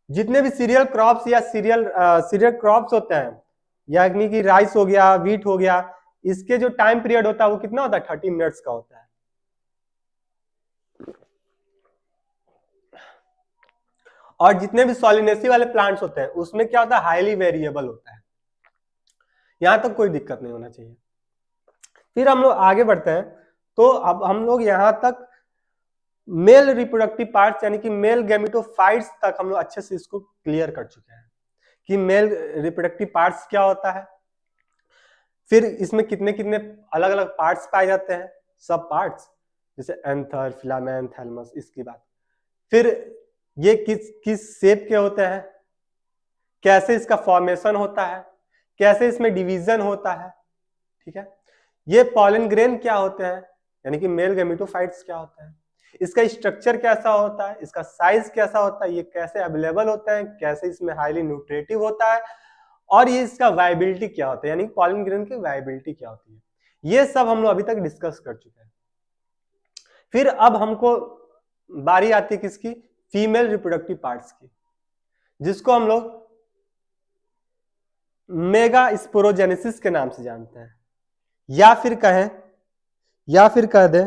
जितने भी सीरियल क्रॉप्स या सीरियल क्रॉप्स होते हैं, यानी कि राइस हो गया, वीट हो गया, इसके जो टाइम पीरियड होता है वो कितना होता है, 30 मिनट्स का होता है। और जितने भी सॉलिनेसी वाले प्लांट्स होते हैं उसमें क्या होता है, हाईली वेरिएबल होता है। यहां तक कोई दिक्कत नहीं होना चाहिए। फिर हम लोग आगे बढ़ते हैं, तो अब हम लोग यहां तक मेल रिप्रोडक्टिव पार्ट्स यानी कि मेल गैमेटोफाइट्स तक हम लोग अच्छे से इसको क्लियर कर चुके हैं कि मेल रिप्रोडक्टिव पार्ट्स क्या होता है, फिर इसमें कितने कितने अलग अलग पार्ट्स पाए जाते हैं, सब पार्ट्स, जैसे एंथर, फिलामेंट, थैलमस, इसकी बात। फिर ये किस किस शेप के होते हैं, कैसे इसका फॉर्मेशन होता है, कैसे इसमें डिवीजन होता है, ठीक है। ये पॉलन ग्रेन क्या होते हैं, यानी कि मेल गैमेटोफाइट्स क्या होता है, इसका स्ट्रक्चर कैसा होता है, इसका साइज कैसा होता है, ये कैसे अवेलेबल होता है, कैसे इसमें हाईली न्यूट्रिटिव होता है, और ये इसका वायबिलिटी क्या होता है, यानी पॉलन ग्रेन की वायबिलिटी क्या होती है, ये सब हम लोग अभी तक डिस्कस कर चुके हैं। फिर अब हमको बारी आती है किसकी, फीमेल रिप्रोडक्टिव पार्ट्स की, जिसको हम लोग मेगा स्पोरोजेनेसिस के नाम से जानते हैं, या फिर कह दे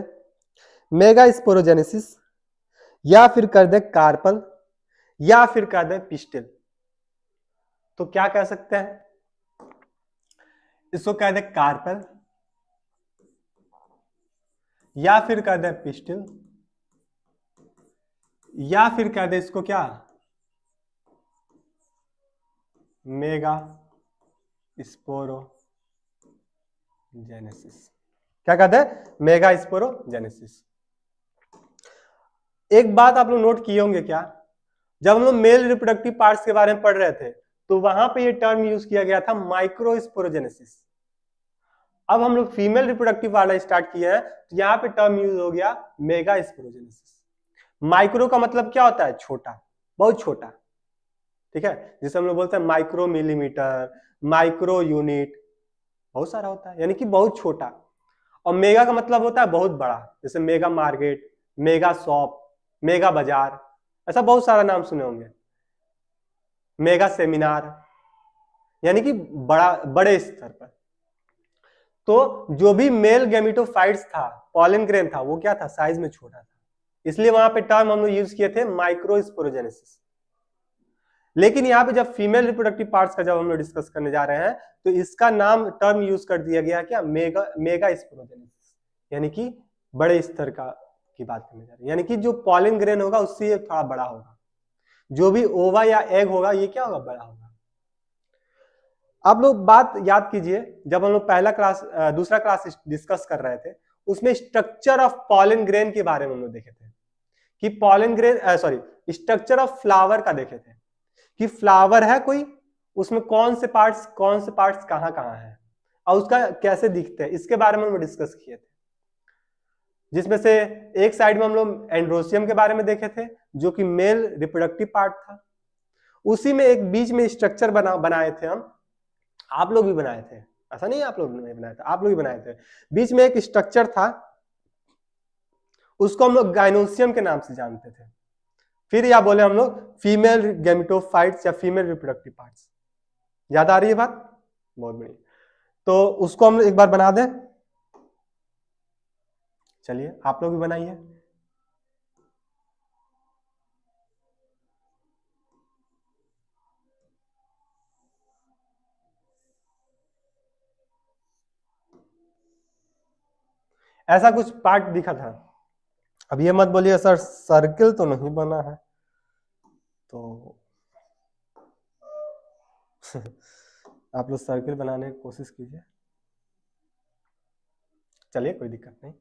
मेगा स्पोरोजेनेसिस, या फिर कर दे कार्पल, या फिर कह दे पिस्टिल। तो क्या कह सकते हैं, इसको कह दे कार्पल, या फिर कह दे पिस्टिल, या फिर कह दे इसको क्या, मेगा स्पोरोजेनेसिस। क्या कहते हैं, मेगा स्पोरोजेनेसिस। एक बात आप लोग नोट किए होंगे क्या, जब हम लोग मेल रिप्रोडक्टिव पार्ट्स के बारे में पढ़ रहे थे तो वहां पे ये टर्म यूज किया गया था माइक्रो स्पोरोजेनेसिस। अब हम लोग फीमेल रिप्रोडक्टिव वाला स्टार्ट किए हैं तो यहाँ पे टर्म यूज हो गया मेगा स्पोरोजेनेसिस। माइक्रो का मतलब क्या होता है, छोटा, बहुत छोटा, ठीक है। जैसे हम लोग बोलते हैं माइक्रो मिलीमीटर, माइक्रो यूनिट, बहुत सारा होता है, यानी कि बहुत छोटा। और मेगा का मतलब होता है बहुत बड़ा, जैसे mega market, mega shop, mega बाजार, ऐसा बहुत सारा नाम सुने होंगे, मेगा सेमिनार, यानी कि बड़ा, बड़े स्तर पर। तो जो भी मेल गैमेटोफाइट्स था, पॉलन ग्रेन था, वो क्या था, साइज में छोटा था, इसलिए वहां पे टर्म हम लोग यूज किए थे माइक्रो स्पोरोजेनेसिस। लेकिन यहाँ पे जब फीमेल रिप्रोडक्टिव पार्ट्स का जब हम लोग डिस्कस करने जा रहे हैं तो इसका नाम, टर्म यूज कर दिया गया क्या, मेगा स्पोरोजेनेसिस, यानी कि बड़े स्तर का की बात करने जा रहे हैं, यानी कि जो पॉलन ग्रेन होगा उससे ये थोड़ा बड़ा होगा, जो भी ओवा या एग होगा ये क्या होगा, बड़ा होगा। आप लोग बात याद कीजिए, जब हम लोग दूसरा क्लास डिस्कस कर रहे थे उसमें स्ट्रक्चर ऑफ पॉलन ग्रेन के बारे में हम लोग देखे थे कि pollen grain structure of flower का देखे थे कि फ्लावर है कोई, उसमें कौन से पार्ट्स कहां कहां है और उसका कैसे दिखते हैं, इसके बारे में हम डिस्कस किए थे। जिसमें से एक साइड में हम लोग एंड्रोसियम के बारे में देखे थे जो कि मेल रिप्रोडक्टिव पार्ट था, उसी में एक बीच में स्ट्रक्चर बनाए थे हम, आप लोग भी बनाए थे, ऐसा नहीं आप लोग नहीं बनाए थे, आप लोग भी बनाए थे। बीच में एक स्ट्रक्चर था, उसको हम लोग गाइनोसियम के नाम से जानते थे। फिर या बोले हम लोग फीमेल गैमेटोफाइट्स या फीमेल रिप्रोडक्टिव पार्ट्स। याद आ रही है बात, बहुत बढ़िया। तो उसको हम एक बार बना दें, चलिए आप लोग भी बनाइए। ऐसा कुछ पार्ट दिखा था। अब ये मत बोलिए सर सर्किल तो नहीं बना है, तो आप लोग सर्किल बनाने की कोशिश कीजिए, चलिए कोई दिक्कत नहीं,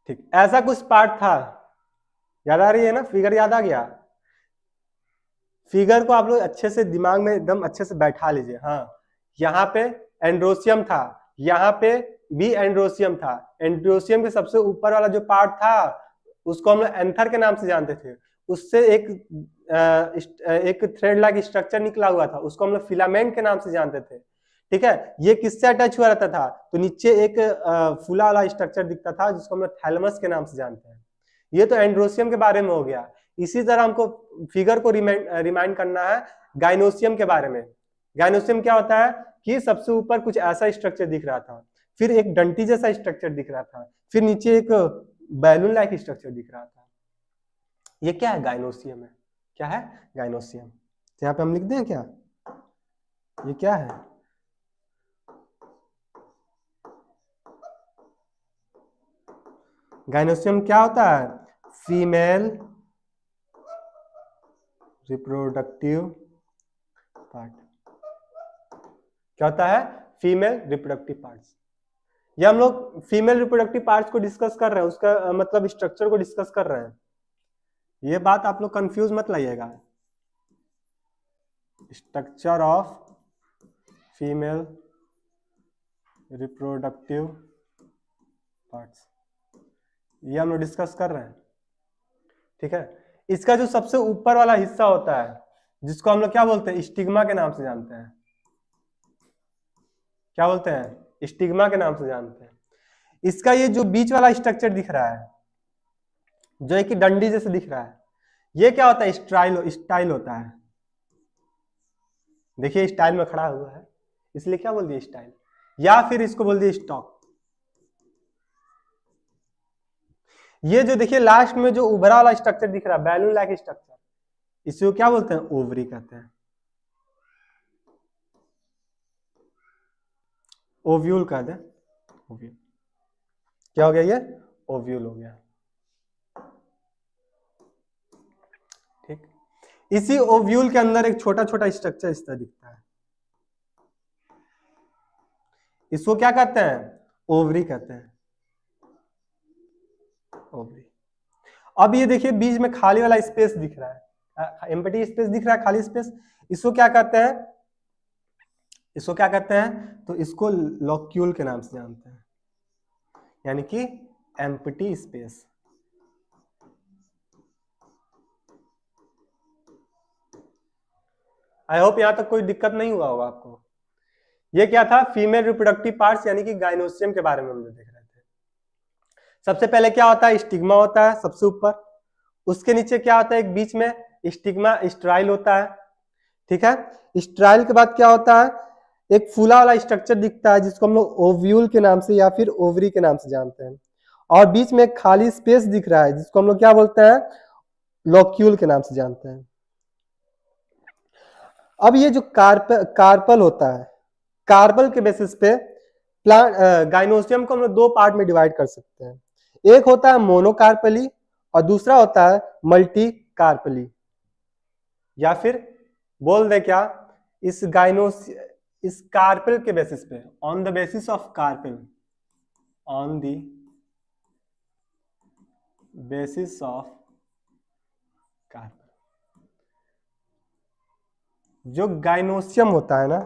ठीक। ऐसा कुछ पार्ट था, याद आ रही है ना, फिगर याद आ गया। फिगर को आप लोग अच्छे से दिमाग में एकदम अच्छे से बैठा लीजिए। हाँ, यहाँ पे एंड्रोसियम था, यहाँ पे भी एंड्रोसियम था, एंड्रोसियम के सबसे ऊपर वाला जो पार्ट था उसको हम लोग एंथर के नाम से जानते थे, उससे एक थ्रेड लाइक स्ट्रक्चर निकला हुआ था, उसको हम लोग फिलामेंट के नाम से जानते थे, ठीक है। ये किससे अटैच हुआ रहता था, तो नीचे एक फूला वाला स्ट्रक्चर दिखता था जिसको हम लोग थैलमस के नाम से जानते हैं। ये तो एंड्रोसियम के बारे में हो गया। इसी तरह हमको फिगर को रिमाइंड करना है गाइनोसियम के बारे में। गाइनोसियम क्या होता है, कि सबसे ऊपर कुछ ऐसा स्ट्रक्चर दिख रहा था, फिर एक डंटी जैसा स्ट्रक्चर दिख रहा था, फिर नीचे एक बैलून लाइक स्ट्रक्चर दिख रहा था। ये क्या है? गाइनोसियम है। क्या है? गाइनोसियम। तो यहाँ पे हम लिख दें क्या? ये क्या है? गाइनोसियम क्या होता है? Female reproductive part. क्या होता है? Female reproductive parts. ये हम लोग फीमेल रिप्रोडक्टिव पार्ट्स को डिस्कस कर रहे हैं, उसका मतलब स्ट्रक्चर को डिस्कस कर रहे हैं। ये बात आप लोग कंफ्यूज मत लाइएगा। Structure of female reproductive parts, ये हम लोग डिस्कस कर रहे हैं। ठीक है, इसका जो सबसे ऊपर वाला हिस्सा होता है, जिसको हम लोग क्या बोलते हैं? स्टिग्मा के नाम से जानते हैं। क्या बोलते हैं? स्टिग्मा के नाम से जानते हैं। इसका ये जो बीच वाला स्ट्रक्चर दिख रहा है, जो एक डंडी जैसे दिख रहा है, ये क्या होता है? स्टाइल होता है। देखिए स्टाइल में खड़ा हुआ है, इसलिए क्या बोल दिया? स्टाइल। या फिर इसको बोल दिया स्टॉक। ये जो देखिए लास्ट में जो उभरा वाला स्ट्रक्चर दिख रहा है, बैलून लाइक स्ट्रक्चर, इसे क्या बोलते हैं? ओवरी कहते हैं। ओव्यूल कह दे। ओव्यूल क्या हो गया? ये ओव्यूल हो गया। ठीक, इसी ओव्यूल के अंदर एक छोटा छोटा स्ट्रक्चर इस तरह दिखता है, इसको क्या कहते हैं? ओवरी कहते हैं। ओवरी। अब ये देखिए बीच में खाली वाला स्पेस दिख रहा है, एम्प्टी स्पेस दिख रहा है, खाली स्पेस, इसको क्या कहते हैं? इसको क्या कहते हैं? तो इसको लॉक्यूल के नाम से जानते हैं, यानी कि एम्प्टी स्पेस। आई होप यहां तक कोई दिक्कत नहीं हुआ होगा आपको। ये क्या था? फीमेल रिप्रोडक्टिव पार्ट्स यानी कि गाइनोसियम के बारे में हम लोग देख रहे थे। सबसे पहले क्या होता है? स्टिग्मा होता है सबसे ऊपर, उसके नीचे क्या होता है? एक बीच में स्टिग्मा स्ट्राइल होता है। ठीक है, स्ट्राइल के बाद क्या होता है? एक फूला वाला स्ट्रक्चर दिखता है, जिसको हम लोग ओव्यूल के नाम से या फिर ओवरी के नाम से जानते हैं, और बीच में एक खाली स्पेस दिख रहा है, जिसको हम लोग क्या बोलते हैं? लॉक्यूल के नाम से जानते हैं। अब ये जो कार्पल होता है, कार्पल के बेसिस पे प्लांट गाइनोसियम को हम लोग दो पार्ट में डिवाइड कर सकते हैं। एक होता है मोनोकार्पली और दूसरा होता है मल्टी कार्पली, या फिर बोल दे क्या? इस कार्पल के बेसिस पे, on the basis of carpel, on the basis of carpel, जो गाइनोसियम होता है ना,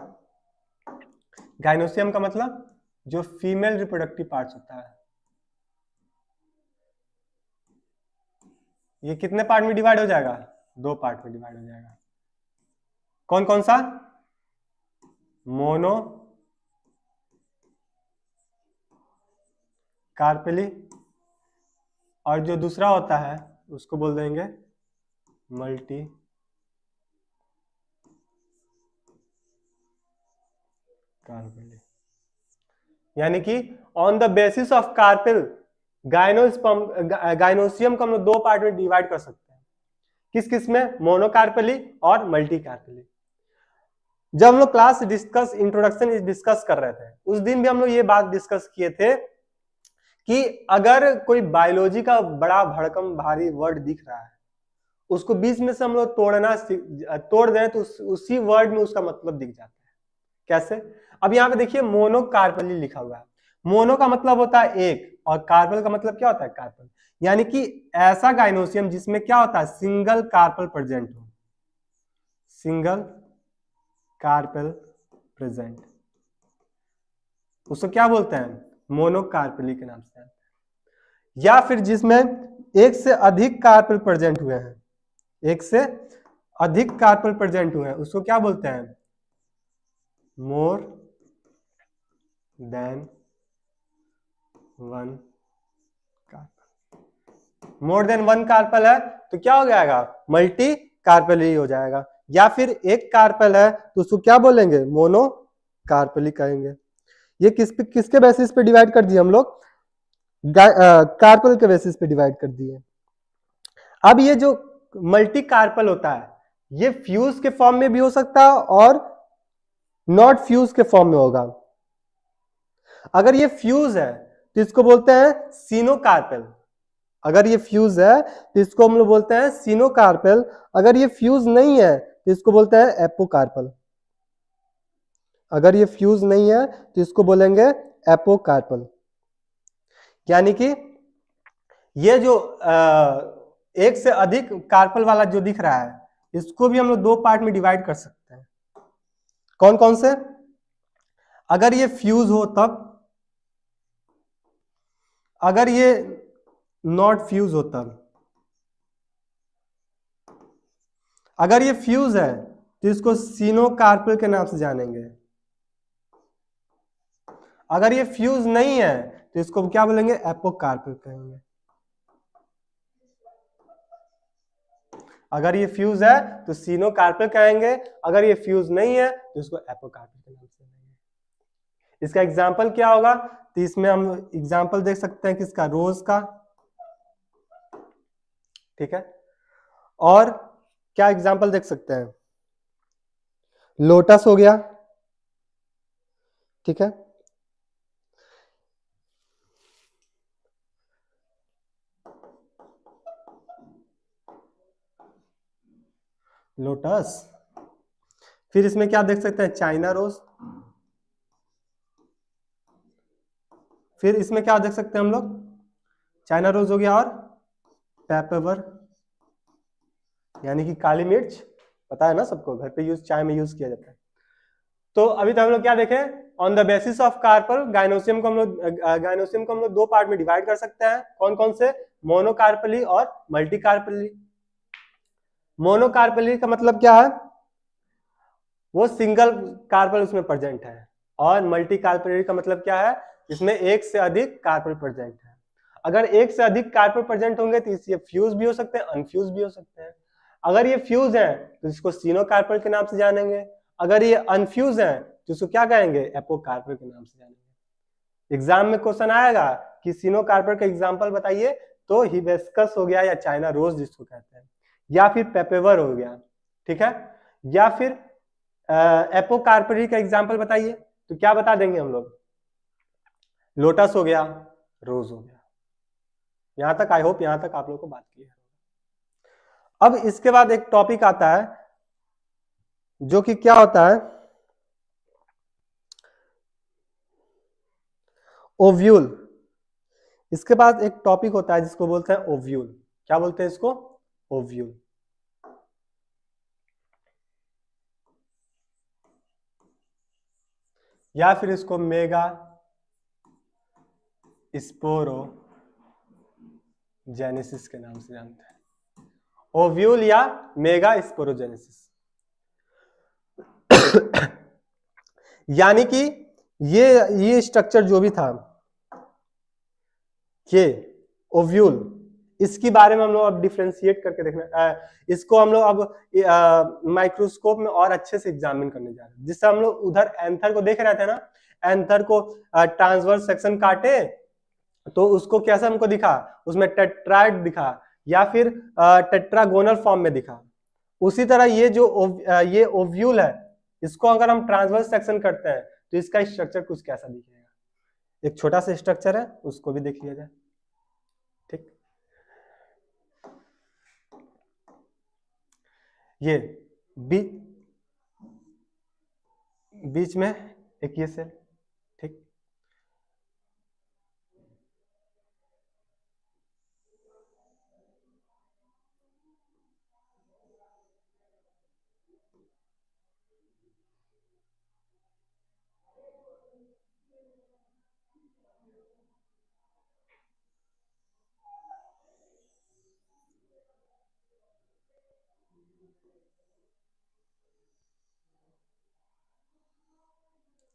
गाइनोसियम का मतलब जो फीमेल रिप्रोडक्टिव पार्ट्स होता है, ये कितने पार्ट में डिवाइड हो जाएगा? दो पार्ट में डिवाइड हो जाएगा। कौन कौन सा? मोनो कार्पेली, और जो दूसरा होता है उसको बोल देंगे मल्टी कार्पेली। यानी कि on the basis of carpel gynoecium को हम लोग दो पार्ट में डिवाइड कर सकते हैं। किस किस में? मोनोकार्पेली और मल्टी कार्पेली। जब हम लोग क्लास इंट्रोडक्शन डिस्कस कर रहे थे, उस दिन भी हम लोग ये बात डिस्कस किए थे कि अगर कोई बायोलॉजी का बड़ा भड़कम भारी वर्ड दिख रहा है, उसको बीच में से हम लोग तोड़ दें तो उसी वर्ड में उसका मतलब दिख जाता है। कैसे? अब यहाँ पे देखिए मोनोकार्पली लिखा हुआ है। मोनो का मतलब होता है एक, और कार्पल का मतलब क्या होता है? कार्पल। यानी कि ऐसा गाइनोसियम जिसमें क्या होता है? सिंगल कार्पल प्रेजेंट हो, सिंगल कार्पल प्रेजेंट, उसको क्या बोलते हैं? मोनोकार्पली के नाम से। या फिर जिसमें एक से अधिक कार्पल प्रेजेंट हुए हैं, एक से अधिक कार्पल प्रेजेंट हुए हैं, उसको क्या बोलते हैं? More than one carpel. More than one carpel है तो क्या हो जाएगा? मल्टी कार्पल ही हो जाएगा। या फिर एक कार्पल है तो उसको क्या बोलेंगे? मोनो कार्पेली कहेंगे। ये किसके बेसिस पे डिवाइड कर दिए हम लोग? कार्पल के बेसिस पे डिवाइड कर दिए। अब ये जो मल्टी कार्पल होता है ये फ्यूज के फॉर्म में भी हो सकता है और नॉट फ्यूज के फॉर्म में होगा। अगर ये फ्यूज है तो इसको बोलते हैं सिनोकार्पेल। अगर ये फ्यूज है तो इसको हम लोग बोलते हैं सिनोकार्पेल। अगर ये फ्यूज नहीं है तो इसको बोलते हैं एपोकार्पल। अगर ये फ्यूज नहीं है तो इसको बोलेंगे एपोकार्पल। यानी कि ये जो एक से अधिक कार्पल वाला जो दिख रहा है इसको भी हम लोग दो पार्ट में डिवाइड कर सकते हैं। कौन कौन से? अगर ये फ्यूज हो तब, अगर ये नॉट फ्यूज हो तब। अगर ये फ्यूज है तो इसको सिनोकार्पल के नाम से जानेंगे। अगर ये फ्यूज नहीं है तो इसको क्या बोलेंगे? एपोकार्पल कहेंगे। अगर ये फ्यूज है तो सिनोकार्पल कहेंगे, अगर ये फ्यूज नहीं है तो इसको एपोकार्पल के नाम से जानेंगे। इसका एग्जाम्पल क्या होगा? तो इसमें हम एग्जाम्पल देख सकते हैं किसका? रोज का। ठीक है, और क्या एग्जाम्पल देख सकते हैं? लोटस हो गया। ठीक है, लोटस। फिर इसमें क्या देख सकते हैं? China rose. फिर इसमें क्या देख सकते हैं हम लोग? चाइना रोज हो गया और पेपर, यानी कि काली मिर्च। पता है ना सबको, घर पे यूज, चाय में यूज किया जाता है। तो अभी तक हम लोग क्या देखे? On the basis of carpel gynoecium को हम लोग दो पार्ट में डिवाइड कर सकते हैं। कौन कौन से? मोनोकार्पली और मल्टीकार्पली। मोनोकार्पली का मतलब क्या है? वो सिंगल कार्पल उसमें प्रेजेंट है। और मल्टीकार्पली का मतलब क्या है? इसमें एक से अधिक कार्पल प्रेजेंट है। अगर एक से अधिक कार्पल प्रेजेंट होंगे तो ये फ्यूज भी हो सकते हैं, अनफ्यूज भी हो सकते हैं। अगर ये फ्यूज है तो इसको सिनोकार्पल के नाम से जानेंगे। अगर ये अनफ्यूज है तो इसको क्या कहेंगे? एपोकार्पल के नाम से जानेंगे। एग्जाम में क्वेश्चन आएगा कि सिनोकार्पल का एग्जाम्पल बताइए, तो हिबिस्कस हो गया या चाइना रोज जिसको कहते हैं, या फिर पेपेवर हो गया। ठीक है, या फिर एपोकार्पली का एग्जाम्पल बताइए, तो क्या बता देंगे हम लोग? लोटस हो गया, रोज हो गया। यहां तक आई होप यहां तक आप लोगों को बात क्लियर है। अब इसके बाद एक टॉपिक आता है जो कि क्या होता है? ओव्यूल। इसके बाद एक टॉपिक होता है जिसको बोलते हैं ओव्यूल। क्या बोलते हैं इसको? ओव्यूल। या फिर इसको मेगा स्पोरोजेनेसिस के नाम से जानते हैं। ओव्यूल या मेगा स्पोरोजेनेसिस। यानी कि ये स्ट्रक्चर जो भी था, ये ओव्यूल, इसके बारे में हम लोग अब डिफ्रेंशिएट करके देखना, इसको हम लोग अब माइक्रोस्कोप में और अच्छे से एग्जामिन करने जा रहे हैं। जिससे हम लोग उधर एंथर को देख रहे थे ना, एंथर को ट्रांसवर्स सेक्शन काटे तो उसको कैसा हमको दिखा? उसमें टेट्राइड दिखा या फिर टेट्रागोनल फॉर्म में दिखा। उसी तरह ये जो ये ओव्यूल है, इसको अगर हम ट्रांसवर्स सेक्शन करते हैं तो इसका स्ट्रक्चर कुछ कैसा दिखेगा? एक छोटा सा स्ट्रक्चर है, उसको भी देख लिया जाए। ठीक, ये बीच में एक ये सेल। ठीक,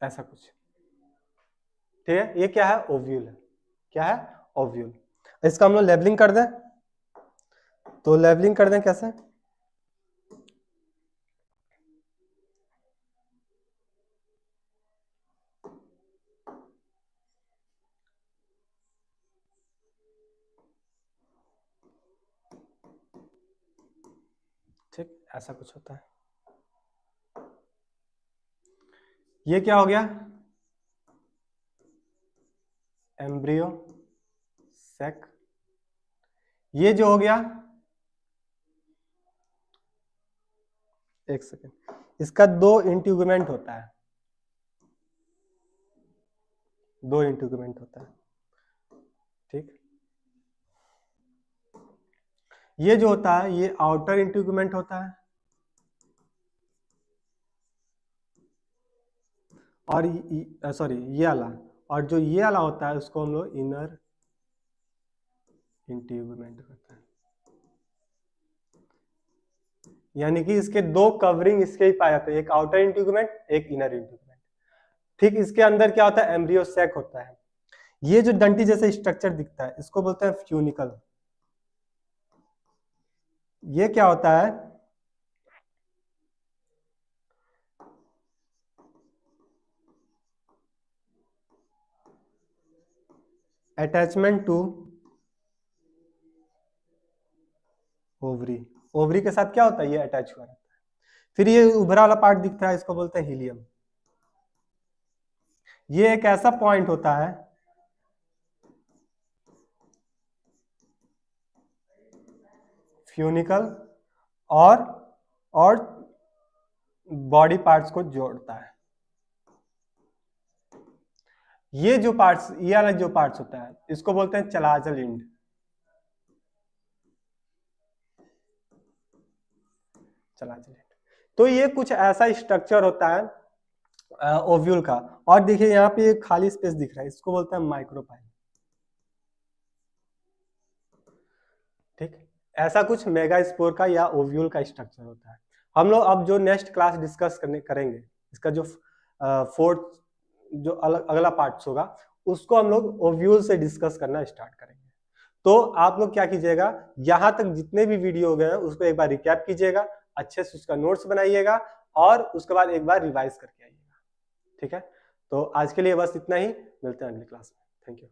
ऐसा कुछ। ठीक है, ये क्या है? ओव्यूल है। क्या है? ओव्यूल। इसका हम लोग लेबलिंग कर दें, तो लेबलिंग कर दें कैसे? ठीक, ऐसा कुछ होता है। ये क्या हो गया, एम्ब्रियो सेक। ये जो हो गया, एक सेकेंड, इसका 2 इंटीग्यूमेंट होता है, 2 इंटीग्यूमेंट होता है। ठीक, ये जो होता है ये आउटर इंटीग्यूमेंट होता है, और सॉरी ये वाला, और जो ये वाला होता है उसको हम लोग इनर इंटीग्यूमेंट करते हैं। यानी कि इसके 2 कवरिंग इसके ही पाए जाते हैं, एक आउटर इंटीग्यूमेंट, एक इनर इंटीग्यूमेंट। ठीक, इसके अंदर क्या होता है, एम्ब्रियो सैक होता है। ये जो डंटी जैसे स्ट्रक्चर दिखता है इसको बोलते हैं फ्यूनिकल। ये क्या होता है, अटैचमेंट टू ओवरी। ओवरी के साथ क्या होता है, ये अटैच हुआ रहता है। फिर ये उभरा वाला पार्ट दिखता है, इसको बोलते हैं हीलियम। ये एक ऐसा पॉइंट होता है फ्यूनिकल और बॉडी पार्ट्स को जोड़ता है। ये जो पार्ट्स, ये वाला जो पार्ट्स होता है इसको बोलते हैं चलाजल इंड। चलाजल इंड। तो ये कुछ ऐसा स्ट्रक्चर होता है ओव्यूल का। और देखिए यहाँ पे एक खाली स्पेस दिख रहा है, इसको बोलते हैं माइक्रोपाइल। ठीक, ऐसा कुछ मेगास्पोर का या ओव्यूल का स्ट्रक्चर होता है। हम लोग अब जो नेक्स्ट क्लास डिस्कस करेंगे, इसका जो फोर्थ जो अगला पार्ट होगा उसको हम लोग ओव्यूल से डिस्कस करना स्टार्ट करेंगे। तो आप लोग क्या कीजिएगा, यहाँ तक जितने भी वीडियो हो गए हैं उसको एक बार रिकैप कीजिएगा, अच्छे से उसका नोट्स बनाइएगा और उसके बाद एक बार रिवाइज करके आइएगा। ठीक है, तो आज के लिए बस इतना ही, मिलते हैं अगली क्लास में। Thank you.